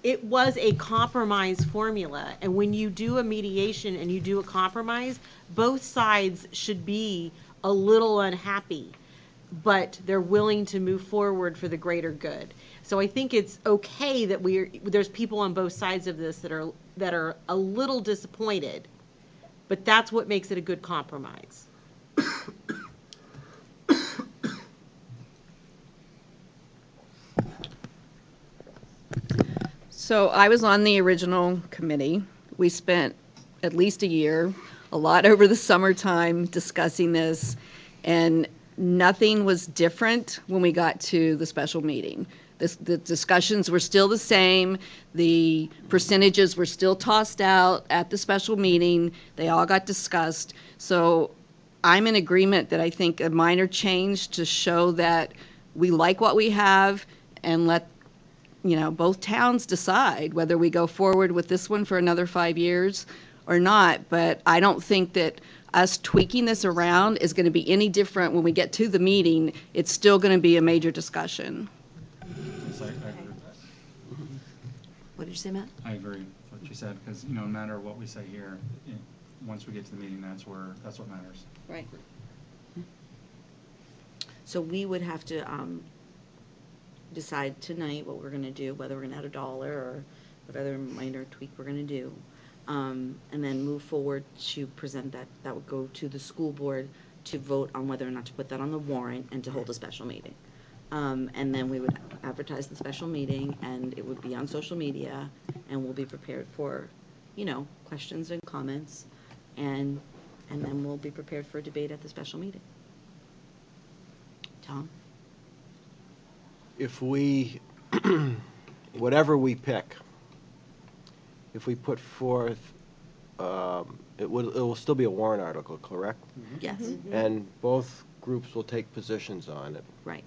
it was a compromise formula. And when you do a mediation and you do a compromise, both sides should be a little unhappy, but they're willing to move forward for the greater good. So I think it's okay that there's people on both sides of this that are a little disappointed, but that's what makes it a good compromise. So I was on the original committee. We spent at least a year, a lot over the summertime discussing this, and nothing was different when we got to the special meeting. The discussions were still the same. The percentages were still tossed out at the special meeting. They all got discussed. So I'm in agreement that I think a minor change to show that we like what we have and let both towns decide whether we go forward with this one for another 5 years or not. But I don't think that us tweaking this around is going to be any different when we get to the meeting. It's still going to be a major discussion. Yes, I agree with that. What did you say, Matt? I agree with what you said, because, no matter what we say here, once we get to the meeting, that's what matters. Right. So we would have to decide tonight what we're going to do, whether we're going to add $1 or what other minor tweak we're going to do, and then move forward to present that. That would go to the school board to vote on whether or not to put that on the warrant and to hold a special meeting. And then we would advertise the special meeting, and it would be on social media, and we'll be prepared for, questions and comments, and then we'll be prepared for a debate at the special meeting. Tom? If we, whatever we pick, if we put forth, it will still be a warrant article, correct? Yes. And both groups will take positions on it. Right.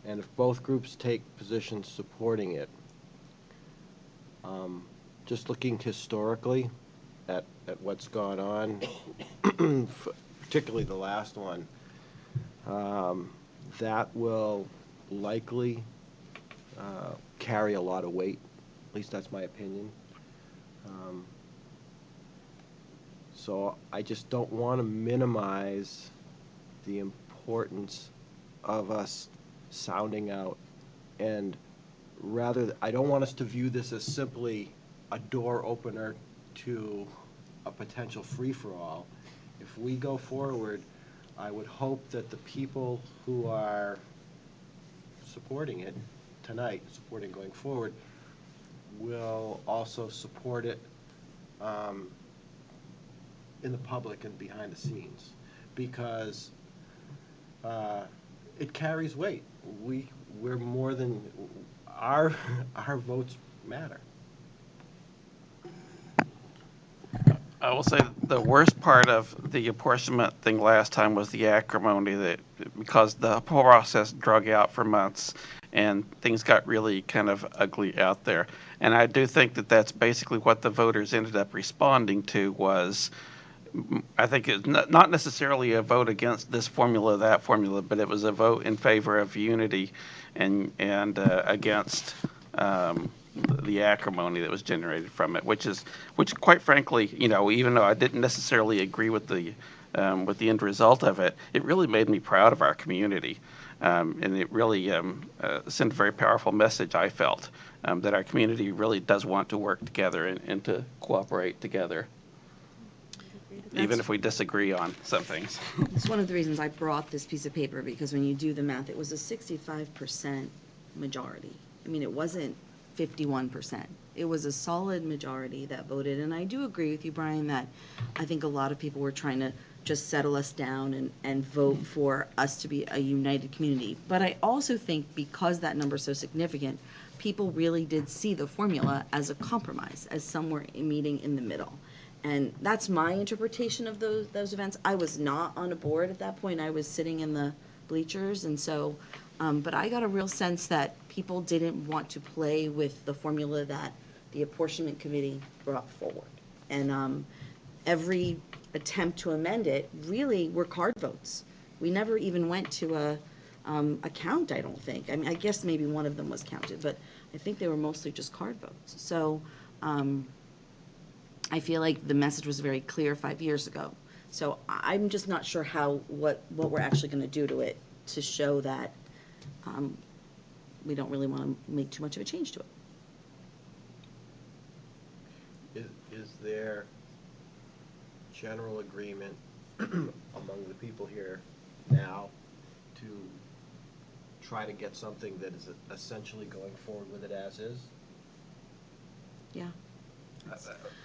And if both groups take positions supporting it, just looking historically at what's gone on, particularly the last one, that will likely carry a lot of weight. At least that's my opinion. So I just don't want to minimize the importance of us sounding out, and rather, I don't want us to view this as simply a door opener to a potential free-for-all. If we go forward, I would hope that the people who are supporting it tonight, supporting going forward, will also support it in the public and behind the scenes, because it carries weight. We're more than our votes matter. I will say the worst part of the apportionment thing last time was the acrimony, that because the whole process drug out for months and things got really kind of ugly out there. And I do think that that's basically what the voters ended up responding to was, I think it's not necessarily a vote against this formula, that formula, but it was a vote in favor of unity and against the acrimony that was generated from it, which quite frankly, even though I didn't necessarily agree with the end result of it, it really made me proud of our community. And it really sent a very powerful message, I felt, that our community really does want to work together and to cooperate together, even if we disagree on some things. It's one of the reasons I brought this piece of paper, because when you do the math, it was a 65% majority. I mean, it wasn't 51%. It was a solid majority that voted, and I do agree with you, Brian, that I think a lot of people were trying to just settle us down and vote for us to be a united community. But I also think because that number is so significant, people really did see the formula as a compromise, as somewhere meeting in the middle. And that's my interpretation of those events. I was not on a board at that point. I was sitting in the bleachers, and so, but I got a real sense that people didn't want to play with the formula that the apportionment committee brought forward. And every attempt to amend it really were card votes. We never even went to a count, I don't think. I mean, I guess maybe one of them was counted, but I think they were mostly just card votes. So I feel like the message was very clear 5 years ago. So I'm just not sure what we're actually going to do to it to show that we don't really want to make too much of a change to it. Is there general agreement among the people here now to try to get something that is essentially going forward with it as is? Yeah.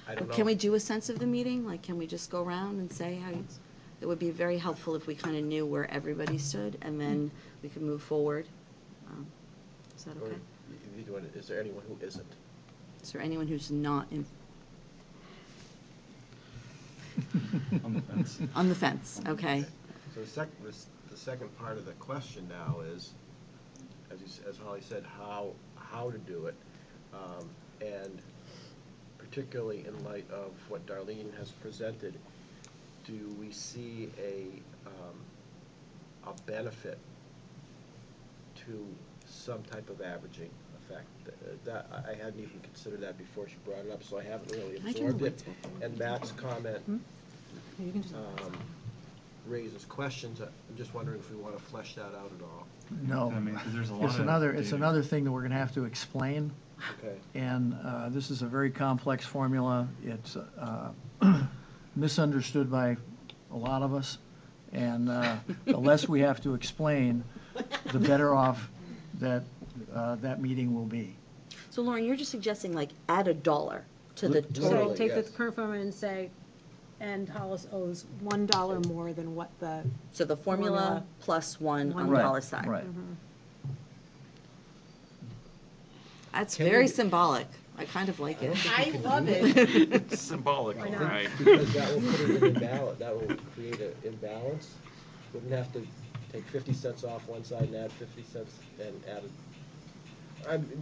I don't know. Can we do a sense of the meeting? Like, can we just go around and say how, it would be very helpful if we kind of knew where everybody stood, and then we could move forward. Is that okay? Is there anyone who isn't? Is there anyone who's not in? On the fence. On the fence, okay. So the second part of the question now is, as Holly said, how to do it, and particularly in light of what Darlene has presented, do we see a benefit to some type of averaging effect? That I hadn't even considered that before she brought it up, so I haven't really absorbed it. And Matt's comment raises questions. I'm just wondering if we want to flesh that out at all. No. I mean, 'cause there's a lot It's of another, it's data. another thing that we're going to have to explain. Okay. And this is a very complex formula. It's misunderstood by a lot of us. And the less we have to explain, the better off that that meeting will be. So Lauren, you're just suggesting like add $1 to the So total. take the yes. current formula and say, and Hollis owes $1 more than what the. So the formula plus one on Right, Hollis' side. Right. That's Can very we- symbolic. I kind of like it. I love it. Symbolic, I know. right? Because that will put it in imbalance, that will create an imbalance. Wouldn't have to take 50 cents off one side and add 50 cents and add it.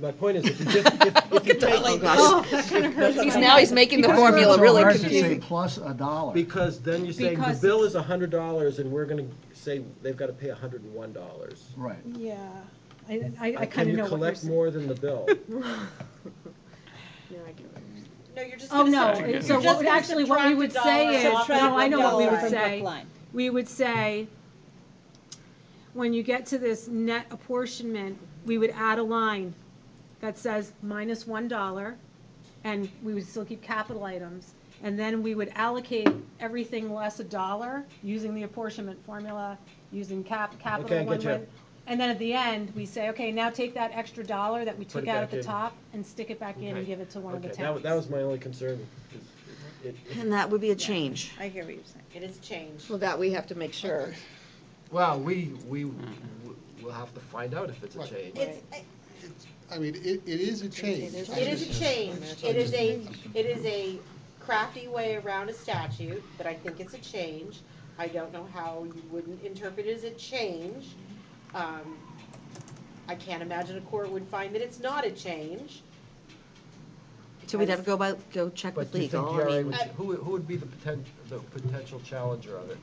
My point is, if you just, if you take. Oh, gosh. Oh, that kind of hurts. He's making the That's formula so really hard to say confusing. plus $1. Because then you're saying the Because- bill is $100 and we're gonna say they've gotta pay $101. Right. Yeah, I kind of Can you know what you're collect saying. more than the bill? No, you're just Oh, gonna no, subtract- so you're what just would gonna actually, what we would subtract say $1 is, off no, I know what we would $1. say. We would say, when you get to this net apportionment, we would add a line that says minus $1, and we would still keep capital items. And then we would allocate everything less $1 using the apportionment formula, using capital. Okay, I when- get you. when- And then at the end, we say, okay, now take that extra $1 that we Put took it out back at the in. top and stick it back in and Okay. give it to one of the Okay, towns. that was my only concern. And that would be a change. I hear what you're saying. It is change. Well, that we have to make sure. Well, we'll have to find out if it's a change. It's, I mean, it is a change. it is a change. It is a crafty way around a statute, but I think it's a change. I don't know how you wouldn't interpret it as a change. I can't imagine a court would find that it's not a change. So we'd have to go check But with do you think legal. I DRA mean, who would be the potential challenger of it?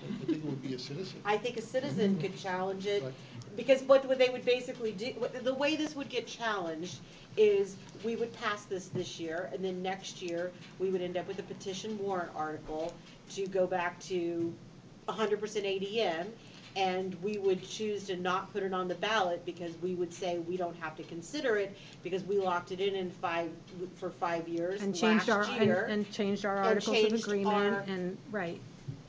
I think it would be a citizen. I think a citizen could challenge it, Right. because what they would basically do, the way this would get challenged is we would pass this year, and then next year, we would end up with a petition warrant article to go back to 100% ADM, and we would choose to not put it on the ballot because we would say we don't have to consider it because we locked it in for 5 years And changed our, last year. and changed our and articles of changed agreement our- and, right.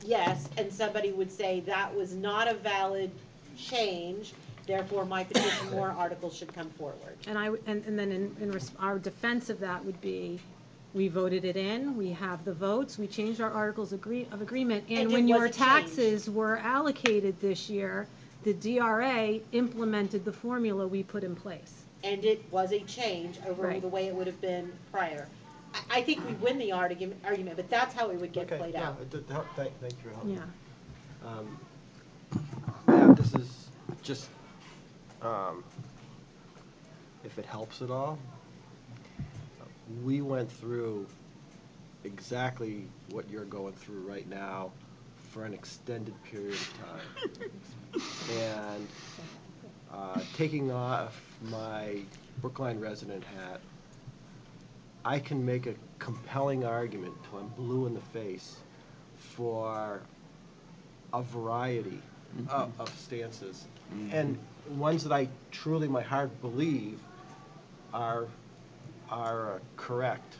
Yes, and somebody would say that was not a valid change, therefore my petition warrant article should come forward. And and then our defense of that would be, we voted it in, we have the votes, we changed our articles of agreement, and And when it your was a change. taxes were allocated this year, the DRA implemented the formula we put in place. And it was a change over Right. the way it would have been prior. I think we win the argument, but that's how it would get Okay, played yeah, out. thank you for helping. Yeah. Yeah, this is just, if it helps at all, we went through exactly what you're going through right now for an extended period of time. And Taking off my Brookline resident hat, I can make a compelling argument till I'm blue in the face for a variety of stances, and ones that I truly, my heart, believe are correct.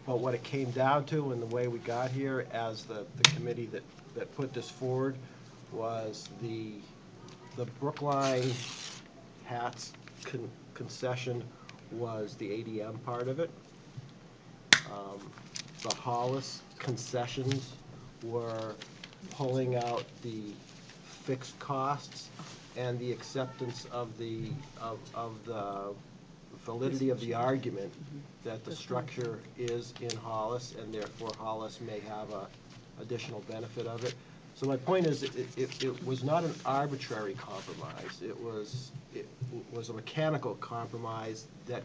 But what it came down to, and the way we got here as the committee that put this forward, was the Brookline hats concession was the ADM part of it. The Hollis concessions were pulling out the fixed costs and the acceptance of the validity of the argument that the structure is in Hollis, and therefore Hollis may have a additional benefit of it. So my point is, it was not an arbitrary compromise. It was a mechanical compromise that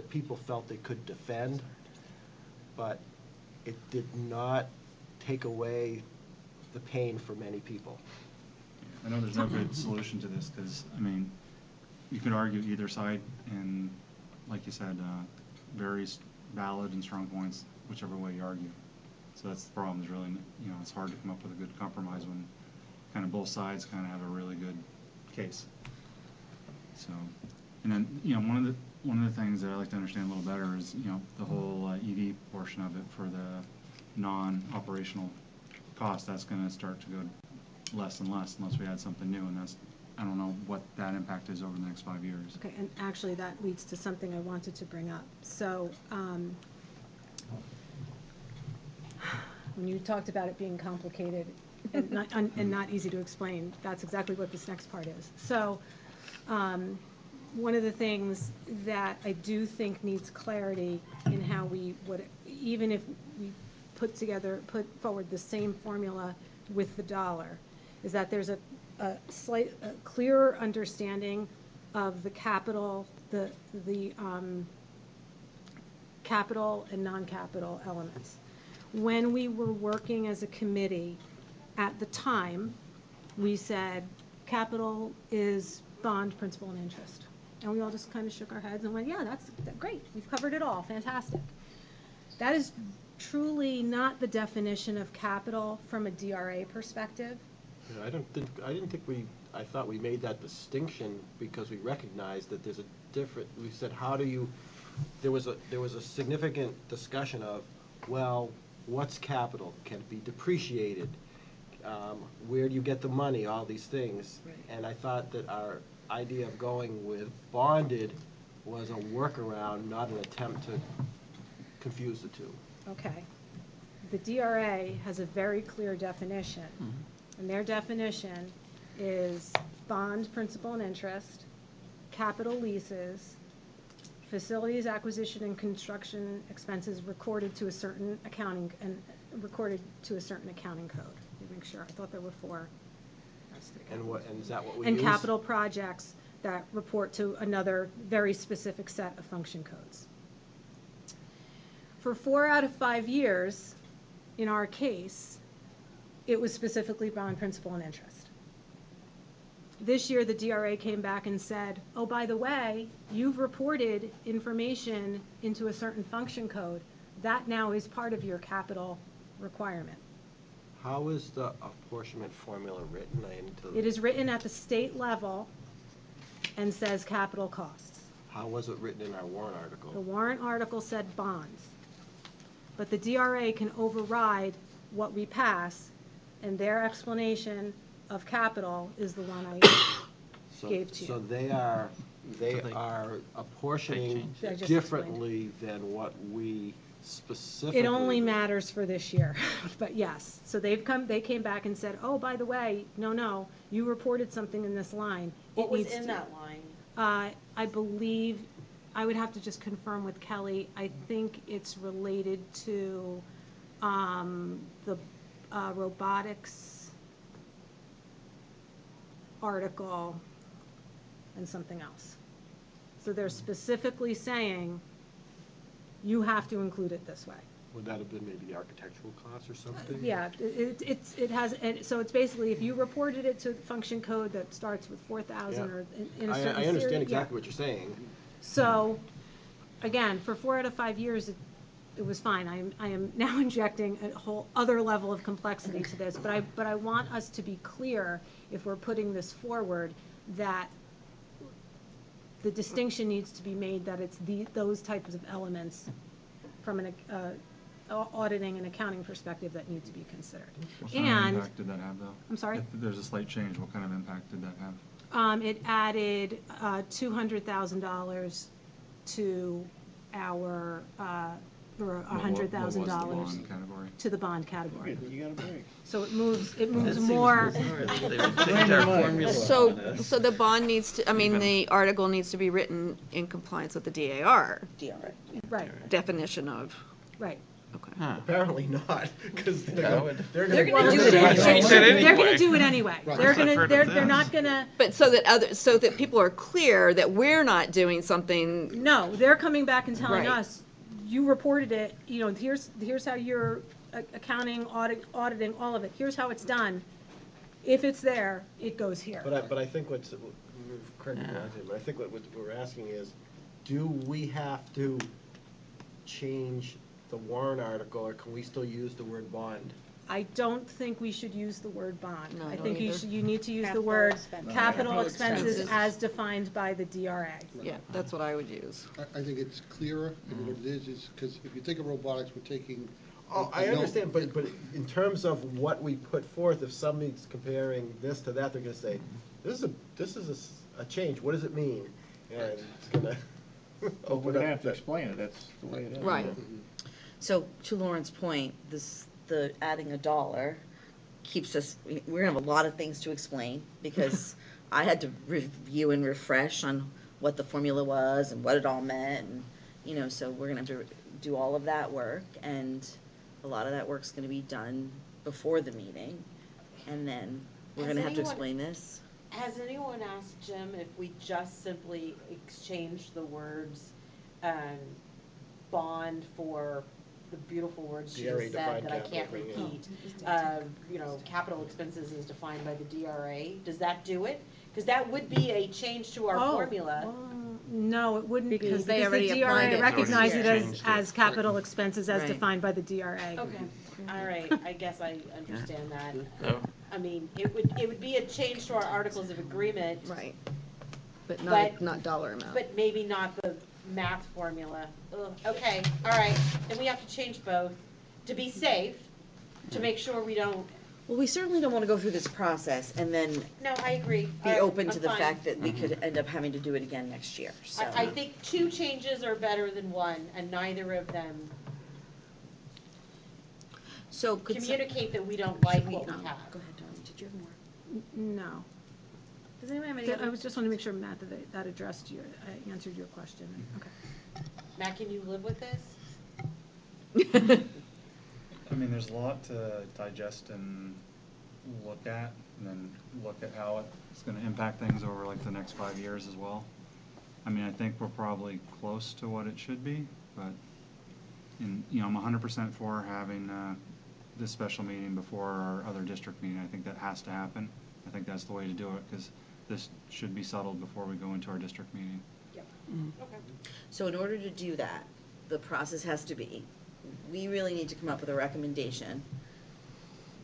people felt they could defend, but it did not take away the pain for many people. I know there's no good solution to this, because, I mean, you could argue either side, and like you said, very valid and strong points, whichever way you argue. So that's the problem, is really, you know, it's hard to come up with a good compromise when kind of both sides kind of have a really good case. So, and then, you know, one of the things that I like to understand a little better is, you know, the whole EV portion of it for the non-operational cost. That's going to start to go less and less unless we add something new, and that's, I don't know what that impact is over the next 5 years. Okay, and actually that leads to something I wanted to bring up. So, when you talked about it being complicated and not easy to explain, that's exactly what this next part is. So, one of the things that I do think needs clarity in how we would, even if we put forward the same formula with the dollar, is that there's a clearer understanding of the capital, the capital and non-capital elements. When we were working as a committee, at the time, we said capital is bond, principal, and interest. And we all just kind of shook our heads and went, yeah, that's great. We've covered it all. Fantastic. That is truly not the definition of capital from a DRA perspective. Yeah, I thought we made that distinction because we recognized that there's a different, we said, there was a significant discussion of, well, what's capital? Can it be depreciated? Where do you get the money? All these things. Right. And I thought that our idea of going with bonded was a workaround, not an attempt to confuse the two. Okay. The DRA has a very clear definition, and their definition is bond, principal, and interest, capital leases, facilities acquisition and construction expenses recorded to a certain accounting code. Let me make sure. I thought there were 4. And is that what we and use? capital projects that report to another very specific set of function codes. For 4 out of 5 years, in our case, it was specifically bond, principal, and interest. This year, the DRA came back and said, oh, by the way, you've reported information into a certain function code. That now is part of your capital requirement. How is the apportionment formula written? It is written at the state level and says capital costs. How was it written in our warrant article? The warrant article said bonds. But the DRA can override what we pass, and their explanation of capital is the one I gave to you. So they are apportioning differently than what we specifically. It only matters for this year, but yes. So they came back and said, oh, by the way, no, you reported something in this line. What was in that line? I believe, I would have to just confirm with Kelly. I think it's related to the robotics article and something else. So they're specifically saying you have to include it this way. Would that have been maybe the architectural cost or something? Yeah, it has, so it's basically, if you reported it to function code that starts with 4,000 Yeah. or in a certain I series. understand yeah. exactly what you're saying. So, again, for 4 out of 5 years, it was fine. I am now injecting a whole other level of complexity to this, but I want us to be clear, if we're putting this forward, that the distinction needs to be made that it's those types of elements from an auditing and accounting perspective that need to be considered. What kind of impact did that have, though? I'm sorry? If there's a slight change, what kind of impact did that have? It added $200,000 to our, or $100,000 Category. to the bond category. You got a break. So it moves more. So the bond needs to, I mean, the article needs to be written in compliance with the DAR Right, definition of, right. okay. Apparently not, because they're Well, gonna they're gonna do it anyway. They're not gonna, But so that people are clear that we're not doing something, no, they're coming back and telling Right. us, you reported it, here's how you're accounting, auditing, all of it. Here's how it's done. If it's there, it goes here. But I think correct me if I'm wrong, but I think what we're asking is, do we have to change the warrant article, or can we still use the word bond? I don't think we should use the word bond. No, I I don't think either. you need to use the Capital word expenses. capital expenses expenses. as defined by the DRA. yeah, that's what I would use. I think it's clearer, and what it is because if you think of robotics, we're taking. Oh, I understand, but in terms of what we put forth, if somebody's comparing this to that, they're gonna say, this is a change, what does it mean? And it's gonna Well, we're open gonna up have to that. explain it, that's the way it is. Right. So to Lauren's point, the adding $1 keeps us, we're gonna have a lot of things to explain because I had to review and refresh on what the formula was and what it all meant, and, so we're gonna have to do all of that work, and a lot of that work's gonna be done before the meeting, and then we're Has gonna have to anyone- explain this. Has anyone asked Jim if we just simply exchange the words, bond for the beautiful words she DRA just said defined that I can't capital, yeah. repeat? Capital expenses is defined by the DRA. Does that do it? Because that would be a change to our formula. No, it wouldn't be, Because because they already the applied DRA it. recognizes it Changed as it. capital expenses as Right. defined by the DRA. Okay, all right, I guess I understand that. So, I mean, it would be a change to our articles of agreement. Right. But But- not dollar amount. But maybe not the math formula. Ugh, okay, all right, then we have to change both to be safe, to make sure we don't, Well, we certainly don't want to go through this process and then no, I agree. be open to I'm the fine. fact that we could end up having to do it again next year, so. I think 2 changes are better than 1, and neither of them So could. communicate that we don't like what we have. Go ahead, Darlene, did you have more? No. Does anyone have any I other? was just want to make sure, Matt, that addressed your, I answered your question. Okay. Matt, can you live with this? I mean, there's a lot to digest and look at, and then look at how it's gonna impact things over like the next 5 years as well. I mean, I think we're probably close to what it should be, but, I'm 100% for having, this special meeting before our other district meeting. I think that has to happen. I think that's the way to do it, because this should be settled before we go into our district meeting. Okay. So in order to do that, the process has to be, we really need to come up with a recommendation,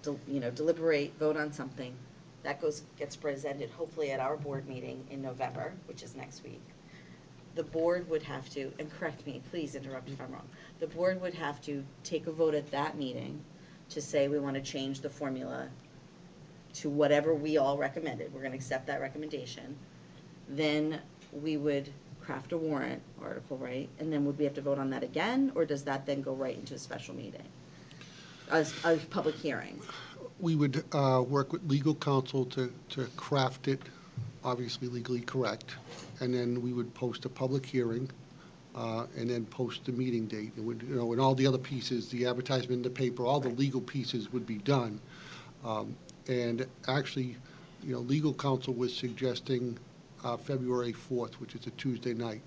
deliberate, vote on something. That gets presented hopefully at our board meeting in November, which is next week. The board would have to, and correct me, please interrupt if I'm wrong, the board would have to take a vote at that meeting to say we want to change the formula to whatever we all recommended. We're going to accept that recommendation. Then we would craft a warrant article, right? And then would we have to vote on that again, or does that then go right into a special meeting? A public hearing? We would work with legal counsel to craft it, obviously legally correct, and then we would post a public hearing, and then post the meeting date. It would, and all the other pieces, the advertisement in the paper, all the legal pieces would be done. And actually, legal counsel was suggesting February 4th, which is a Tuesday night.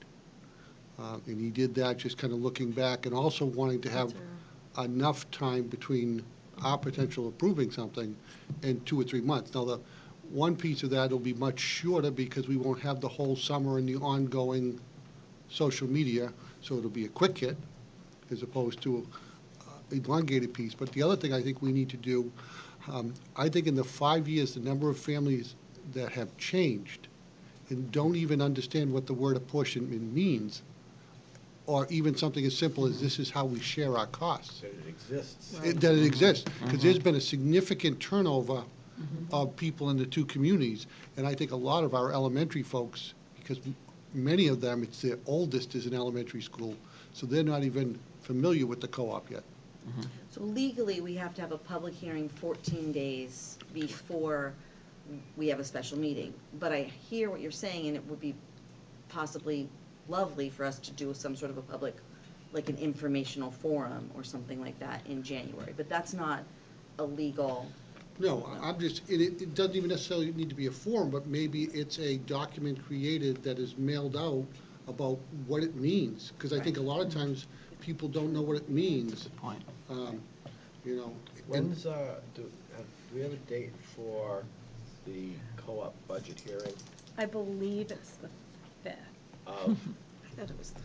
And he did that just kind of looking back and also wanting to have enough time between our potential approving something and 2 or 3 months. Now, the one piece of that will be much shorter because we won't have the whole summer and the ongoing social media, so it'll be a quick hit as opposed to elongated piece. But the other thing I think we need to do, I think in the 5 years, the number of families that have changed and don't even understand what the word apportionment means, or even something as simple as this is how we share our costs. That it exists. That it exists, because there's been a significant turnover of people in the two communities, and I think a lot of our elementary folks, because many of them, it's their oldest is in elementary school, so they're not even familiar with the co-op yet. So legally, we have to have a public hearing 14 days before we have a special meeting. But I hear what you're saying, and it would be possibly lovely for us to do some sort of a public, like an informational forum or something like that in January. But that's not a legal. No, I'm just, it doesn't even necessarily need to be a form, but maybe it's a document created that is mailed out about what it means. Because I think a lot of times, people don't know what it means. Good point. You know. When's, do we have a date for the co-op budget hearing? I believe it's the 5th. Of,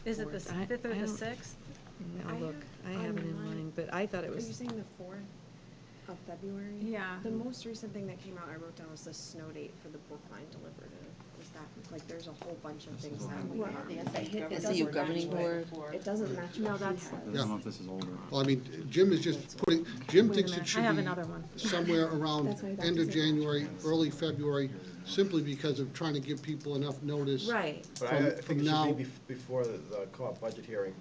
Is it the 5th or the 6th? I'll look, I have it in mind, but I thought it Are you was, saying the 4th of February? Yeah. The most recent thing that came out, I wrote down, was the snow date for the Brookline deliberative. Was that, like, there's a whole bunch of things that we Well, have. Is the governing board? It doesn't match. No, what he that's- has. I don't know if this is older. Well, I mean, Jim is just putting, Jim Wait a thinks minute, it should I have be another one. somewhere around That's why that end of doesn't January, early February, simply because of trying to give people enough notice. Right. but I From think it now- should be before the co-op budget hearing,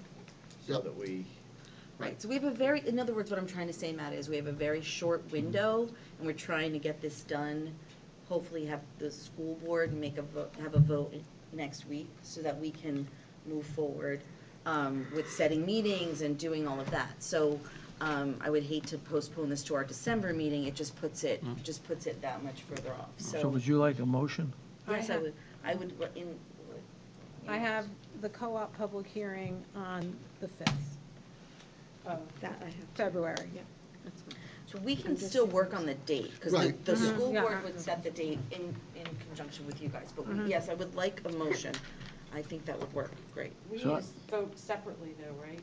so Yep. that we, Right, so we have a very, in other words, what I'm trying to say, Matt, is we have a very short window, and we're trying to get this done, hopefully have the school board make a vote, have a vote next week, so that we can move forward with setting meetings and doing all of that. So I would hate to postpone this to our December meeting, it just puts it, that much further off, So would you like a motion? Yes, I would, I have the co-op public hearing on the 5th of That I have. February. So we can still work on the date, because Right. the school Mm-hmm. Yeah. board would set the date in conjunction with you guys. But yes, I would like a motion. I think that would work great. We need So- to vote separately though, right?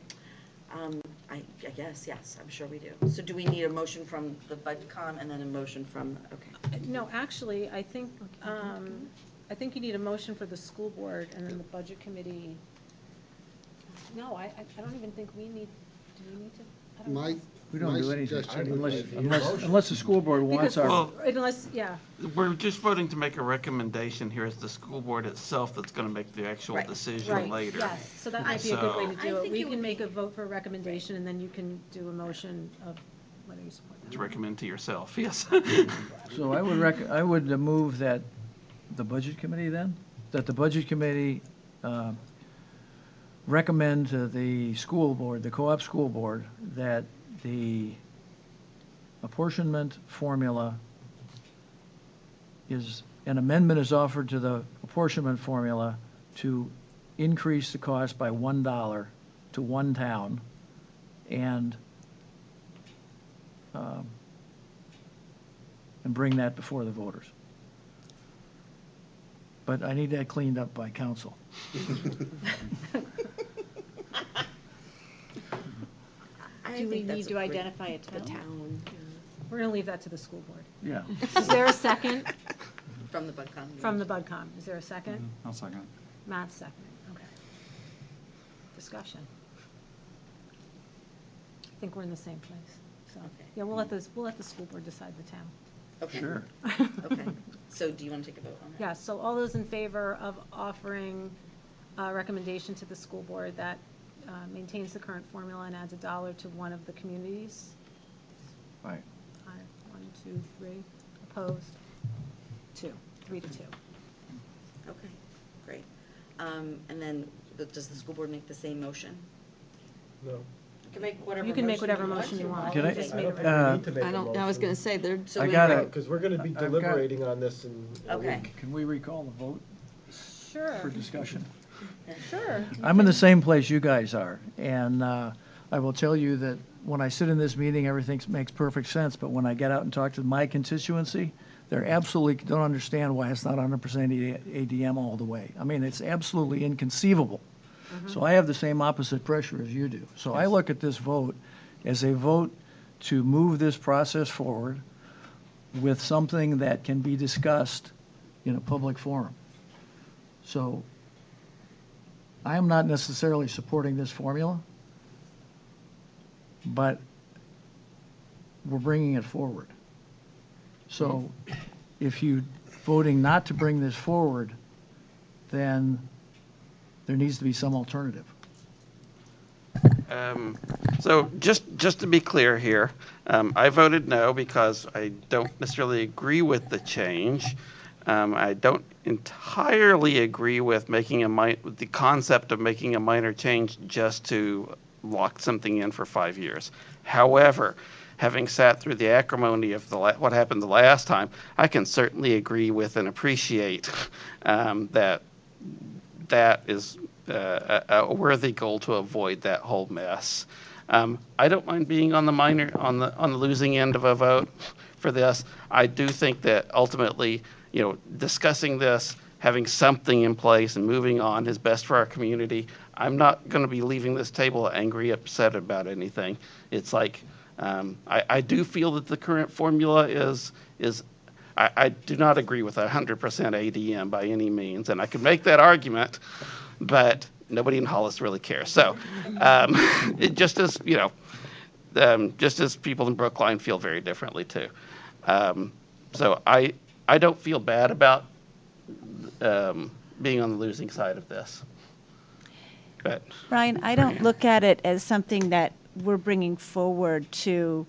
I guess, yes, I'm sure we do. So do we need a motion from the BudCom and then a motion from, okay. No, actually, I think you need a motion for the school board and then the budget committee. No, I don't even think we need, do we need to? I don't know. My, We don't my do anything suggestion would unless, be, unless the school board wants Because, our, Well- unless, yeah, We're just voting to make a recommendation here. It's the school board itself that's going to make the actual Right. decision right, later. yes, so that might be a good way to So- do I it. think We it can would make be- a vote for a recommendation, and then you can do a motion of whether you support that. To recommend to yourself, yes. so I would move that the budget committee then, that the budget committee recommend to the school board, the co-op school board, that the apportionment formula is, an amendment is offered to the apportionment formula to increase the cost by $1 to one town, and bring that before the voters. But I need that cleaned up by council. I Do we think that's need a to great- identify it to the town? We're going to leave that to the school board. Yeah. Is there a second From the BudCom. from the BudCom? Is there a second? I'll second. Matt's second, okay. Discussion. I think we're in the same place, so, Okay. yeah, we'll let the school board decide the town. Okay. Sure. Okay, so do you want to take a vote on that? Yeah, so all those in favor of offering a recommendation to the school board that maintains the current formula and adds $1 to one of the communities? Right. Aye. 1, 2, 3. Opposed? 2. 3 to 2. Okay, great. And then, does the school board make the same motion? no. You can make whatever You can make whatever want motion you to. want. Can I- You just I made don't a think recommendation. we need to make a I don't, I was motion. going to say, they're, So I we- got it. Because we're gonna be I've got- deliberating on this in a Okay. week. Can we recall the vote for Sure, discussion? sure. I'm in the same place you guys are, and I will tell you that when I sit in this meeting, everything makes perfect sense, but when I get out and talk to my constituency, they absolutely don't understand why it's not 100% ADM all the way. I mean, it's absolutely inconceivable. So I have the same opposite pressure as you do. So I look at this vote as a vote to move this process forward with something that can be discussed in a public forum. So I am not necessarily supporting this formula, but we're bringing it forward. So if you voting not to bring this forward, then there needs to be some alternative. So just to be clear here, I voted no because I don't necessarily agree with the change. I don't entirely agree with the concept of making a minor change just to lock something in for 5 years. However, having sat through the acrimony of what happened the last time, I can certainly agree with and appreciate that is a worthy goal to avoid that whole mess. I don't mind being on the losing end of a vote for this. I do think that ultimately, discussing this, having something in place and moving on is best for our community. I'm not going to be leaving this table angry, upset about anything. It's like, I do feel that the current formula is I do not agree with 100% ADM by any means, and I could make that argument, but nobody in Hollis really cares. So, just as people in Brookline feel very differently too. So I don't feel bad about being on the losing side of this. But Brian, I don't look at it as something that we're bringing forward to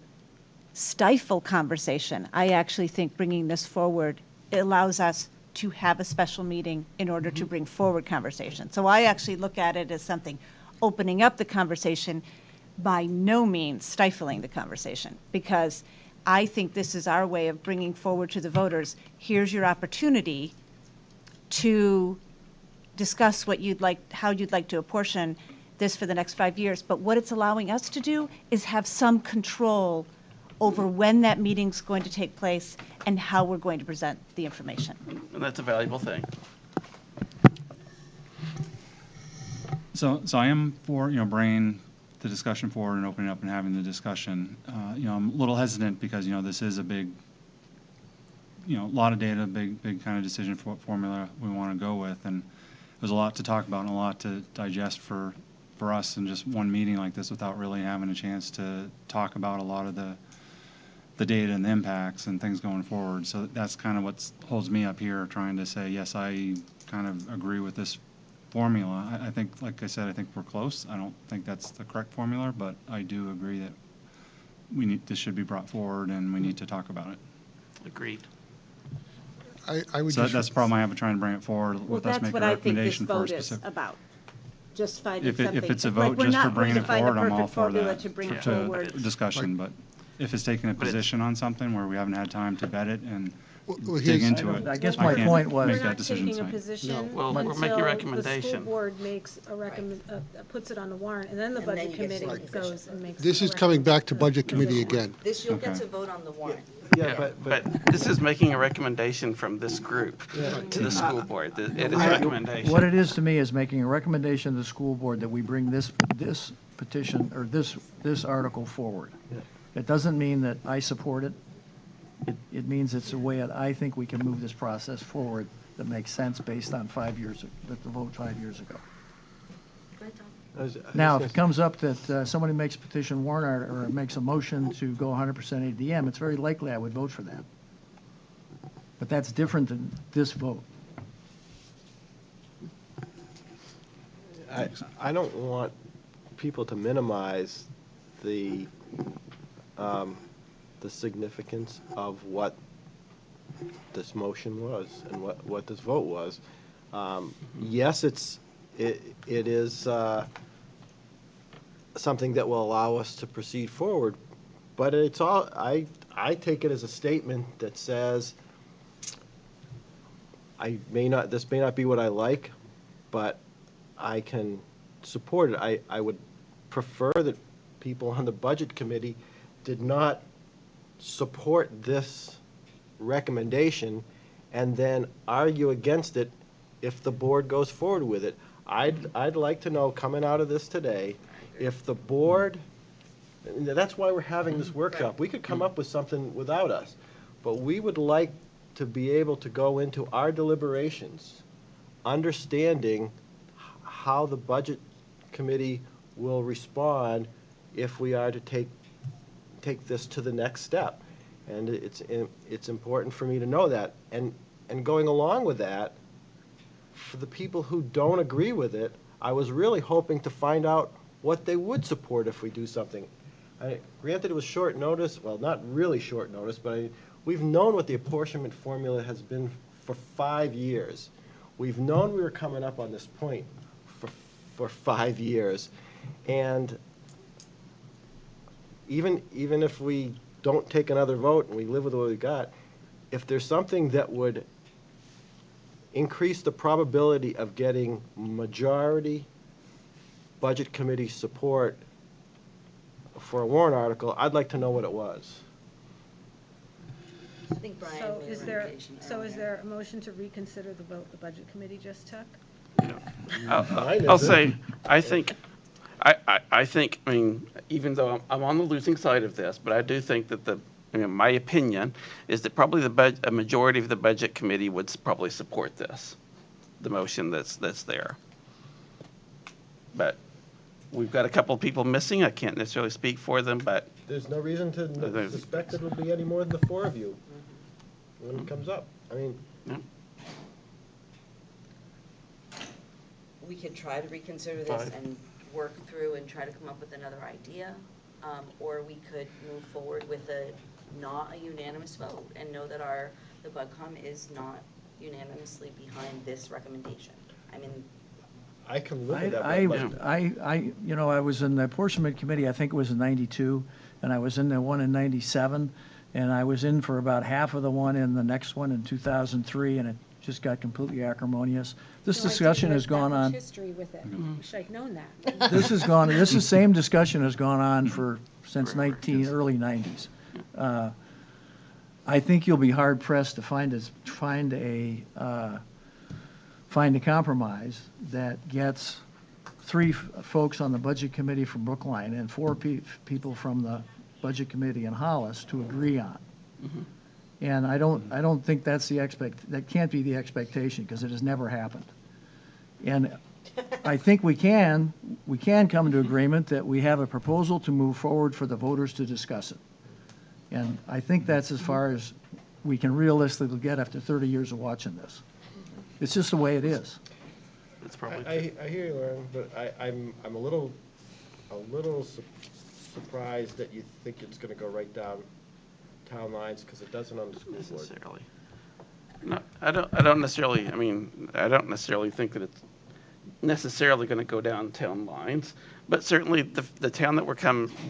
stifle conversation. I actually think bringing this forward, it allows us to have a special meeting in order to bring forward conversation. So I actually look at it as something opening up the conversation, by no means stifling the conversation, because I think this is our way of bringing forward to the voters, here's your opportunity to discuss what you'd like, how you'd like to apportion this for the next 5 years. But what it's allowing us to do is have some control over when that meeting's going to take place and how we're going to present the information. And that's a valuable thing. So I am for, bringing the discussion forward and opening up and having the discussion. I'm a little hesitant because, this is a big, a lot of data, big kind of decision for what formula we want to go with. And there's a lot to talk about and a lot to digest for us in just one meeting like this without really having a chance to talk about a lot of the data and the impacts and things going forward. So that's kind of what holds me up here, trying to say, yes, I kind of agree with this formula. I think, like I said, I think we're close. I don't think that's the correct formula, but I do agree that this should be brought forward and we need to talk about it. Agreed. I would So just, that's the problem I have with trying to bring it forward Well, with us that's making what a I think this recommendation for a vote is specific. about. Just finding If something. it's a Like, vote we're just for not going bringing to it find forward, the I'm all perfect for formula that. to bring To forward. discussion, but if it's taking a But it's- position on something where we haven't had time to vet it and well, dig here's- into it, I guess I my can't point was- make We're that not decision taking a tonight. position Well, we're making a until the recommendation. school board makes a puts it on the warrant, and then the And then budget you get committee some goes position. and makes. this a is coming back to Budget Committee position. again. This, you'll get Okay. to vote on the warrant. Yeah, But this is making a recommendation from this group to the school board. It is a recommendation. What it is to me is making a recommendation to the school board that we bring this petition, or this article forward. It doesn't mean that I support it. It means it's a way that I think we can move this process forward that makes sense based on the vote 5 years ago. Now, if it comes up that somebody makes a petition warrant or makes a motion to go 100% ADM, it's very likely I would vote for that. But that's different than this vote. I don't want people to minimize the significance of what this motion was and what this vote was. Yes, it is something that will allow us to proceed forward, but it's all, I take it as a statement that says, this may not be what I like, but I can support it. I would prefer that people on the Budget Committee did not support this recommendation and then argue against it if the board goes forward with it. I'd like to know, coming out of this today, if the board, and that's why we're having this workshop. We could come up with something without us, but we would like to be able to go into our deliberations understanding how the Budget Committee will respond if we are to take this to the next step. And it's important for me to know that. And going along with that, for the people who don't agree with it, I was really hoping to find out what they would support if we do something. Granted, it was short notice, well, not really short notice, but we've known what the apportionment formula has been for 5 years. We've known we were coming up on this point for 5 years. And even if we don't take another vote and we live with what we got, if there's something that would increase the probability of getting majority Budget Committee support for a warrant article, I'd like to know what it was. I think Brian So made a is there, recommendation so is earlier. there a motion to reconsider the vote the Budget Committee just took? I'll say, I think, I mean, even though I'm on the losing side of this, but I do think that my opinion is that probably a majority of the Budget Committee would probably support this, the motion that's there. But we've got a couple of people missing. I can't necessarily speak for them, but There's no reason to suspect it would be any more than the 4 of you when it comes up. I mean, We could try to reconsider this Fine. and work through and try to come up with another idea, or we could move forward with not a unanimous vote and know that the BudCom is not unanimously behind this recommendation. I mean, I can live with that. I was in the apportionment committee, I think it was in 92, and I was in the one in 97, and I was in for about half of the one in the next one in 2003, and it just got completely acrimonious. This discussion has gone on. History with it. We should have known that. This same discussion has gone on since early 90s. I think you'll be hard pressed to find a compromise that gets 3 folks on the Budget Committee from Brookline and 4 people from the Budget Committee in Hollis to agree on. Mm-hmm. And I don't think that can't be the expectation, because it has never happened. And I think we can come to agreement that we have a proposal to move forward for the voters to discuss it. And I think that's as far as we can realistically get after 30 years of watching this. It's just the way it is. it's probably. I hear you, Aaron, but I'm a little surprised that you think it's going to go right down town lines, because it doesn't on the school board. Necessarily. No, I don't necessarily, I mean, I don't necessarily think that it's necessarily going to go down town lines, but certainly the town that we're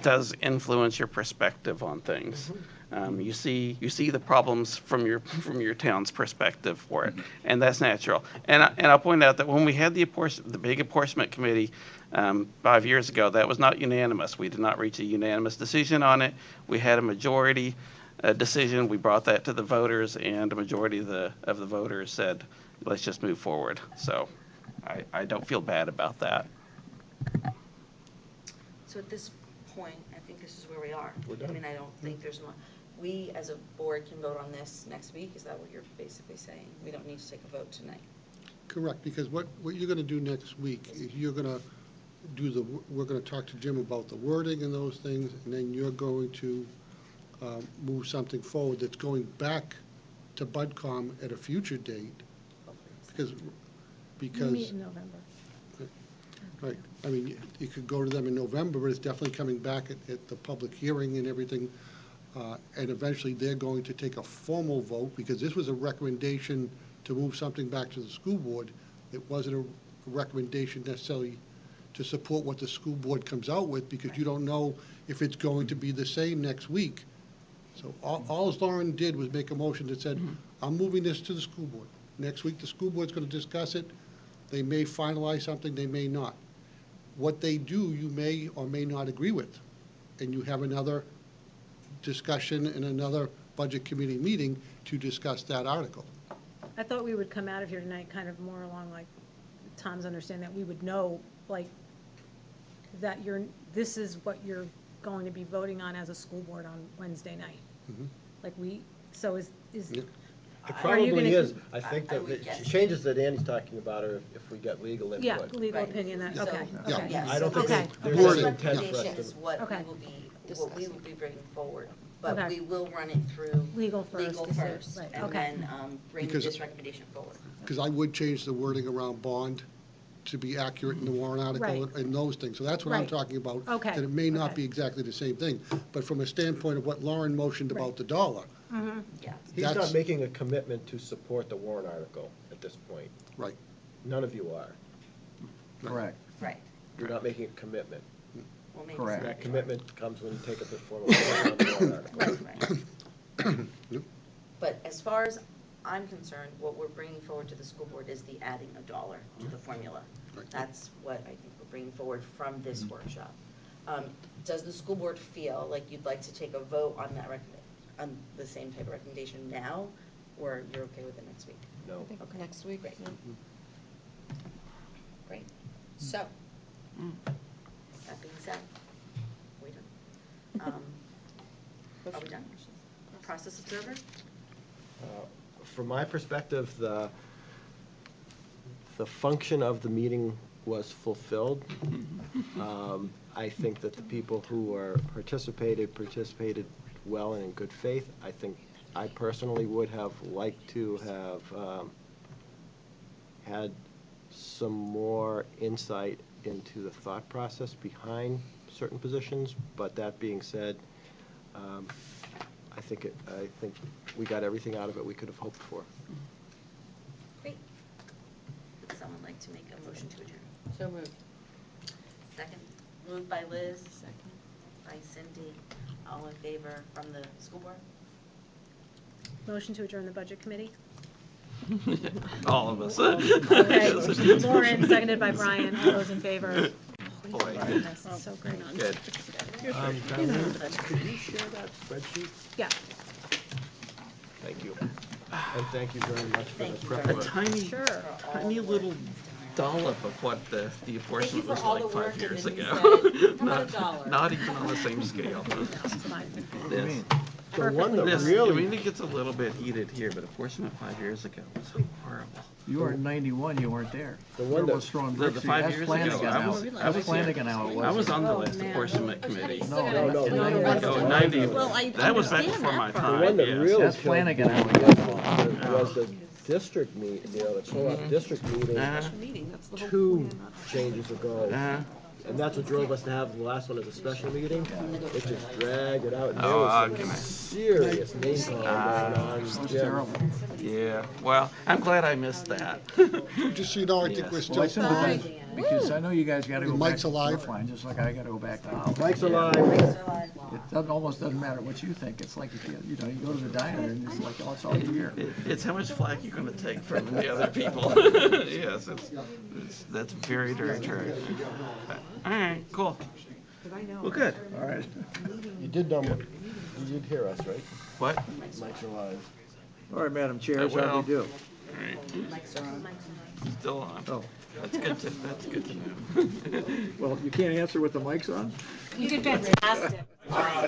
does influence your perspective on things. You see the problems from your town's perspective for it, and that's natural. And I'll point out that when we had the big apportionment committee 5 years ago, that was not unanimous. We did not reach a unanimous decision on it. We had a majority decision. We brought that to the voters, and a majority of the voters said, let's just move forward. So I don't feel bad about that. so at this point, I think this is where we are. We're done. I mean, I don't think there's more. We, as a board, can vote on this next week. Is that what you're basically saying? We don't need to take a vote tonight. Correct, because what you're going to do next week is you're going to we're going to talk to Jim about the wording and those things, and then you're going to move something forward that's going back to BudCom at a future date, because We meet in November. right, I mean, you could go to them in November, but it's definitely coming back at the public hearing and everything, and eventually they're going to take a formal vote, because this was a recommendation to move something back to the school board. It wasn't a recommendation necessarily to support what the school board comes out with, because you don't know if it's going to be the same next week. So all Lauren did was make a motion that said, I'm moving this to the school board. Next week, the school board's going to discuss it. They may finalize something, they may not. What they do, you may or may not agree with. and you have another discussion in another budget committee meeting to discuss that article. I thought we would come out of here tonight kind of more along like Tom's understanding, that we would know, like, that this is what you're going to be voting on as a school board on Wednesday night. Like so is. It Are you probably gonna- is. I think that the changes that Andy's talking about are if we get legal input. Yeah, legal Right. opinion, that, So- okay, Yeah. okay. Yes, I don't so think Okay. there's this any intent for us recommendation to. is what Okay. we will be bringing forward. But Okay. we will run it through Legal first to see- first, right, and okay. then bring Because- this recommendation forward. Because I would change the wording around bond to be accurate in the warrant article Right. and those things. So that's what I'm Right. talking about. Okay. That it may not Okay. be exactly the same thing. But from a standpoint of what Lauren motioned about the dollar, Yeah. He's That's- not making a commitment to support the warrant article at this point. right, None of you are. Correct. Right. You're not making a commitment. We'll make Correct. That commitment comes when you take up the formal vote on the warrant article. Right. But as far as I'm concerned, what we're bringing forward to the school board is the adding $1 to the formula. Right. That's what I think we're bringing forward from this workshop. Does the school board feel like you'd like to take a vote on that on the same type of recommendation now, or you're okay with it next week? No. Next week. Great. Great. So, that being said, we done. Are we done? Process observer? From my perspective, the function of the meeting was fulfilled. I think that the people who participated well and in good faith. I think I personally would have liked to have had some more insight into the thought process behind certain positions, but that being said, I think we got everything out of it we could have hoped for. Great. Would someone like to make a motion to adjourn? So moved. Second? Moved by Liz. Second. By Cindy. All in favor from the school board? Motion to adjourn the budget committee. All of us. Okay, Lauren, seconded by Brian, all those in favor. Boy. That's so great. Good. Diane, could you share that spreadsheet? Yeah, Thank you. And thank you very much for the Thank you prep very work. sure. Tiny little dollop of what the apportionment for was all like the work 5 years and then ago. you said, "How about Not- $1?" Not even on the same scale. It's fine. This. The one that This, I really, mean, it gets a little bit heated here, but apportionment 5 years ago was horrible. You were in 91, you weren't there. The one that- There was Strong The Bricks. 5 That's years Flanagan ago, now. I was That's here. Flanagan now, it was. I was on the Oh, list, man. apportionment committee. No, no, that's- no, Oh, 90, Well, I that was back understand before my that the time, one that yes. really That's killed Flanagan me now. was the district meet, the co-op district meeting Meeting, that's the whole 2 point. changes ago. And that's what drove us to have the last one as a special meeting. It just dragged it out. And there Oh, was okay. some serious name calling going on. It was Yeah. terrible. Yeah, well, I'm glad I missed that. just so you know, I think we're Yes. Well, I still said on. because- because I know you guys gotta The go back mic's to alive. Brookline, just like I gotta go back to Holland. Mike's alive. It doesn't, almost doesn't matter what you think. It's like, you know, you go to the diner and it's like, oh, it's all here. It's how much flack you're gonna take from the other people. Yes, that's very, very true. All right, cool. Well, good. All right. You did hear us, right? What? Mike's alive. All right, Madam Chair, so how do we do? Still on. Oh, That's good to know. well, you can't answer with the mic's on? You did fantastic. Uh-huh.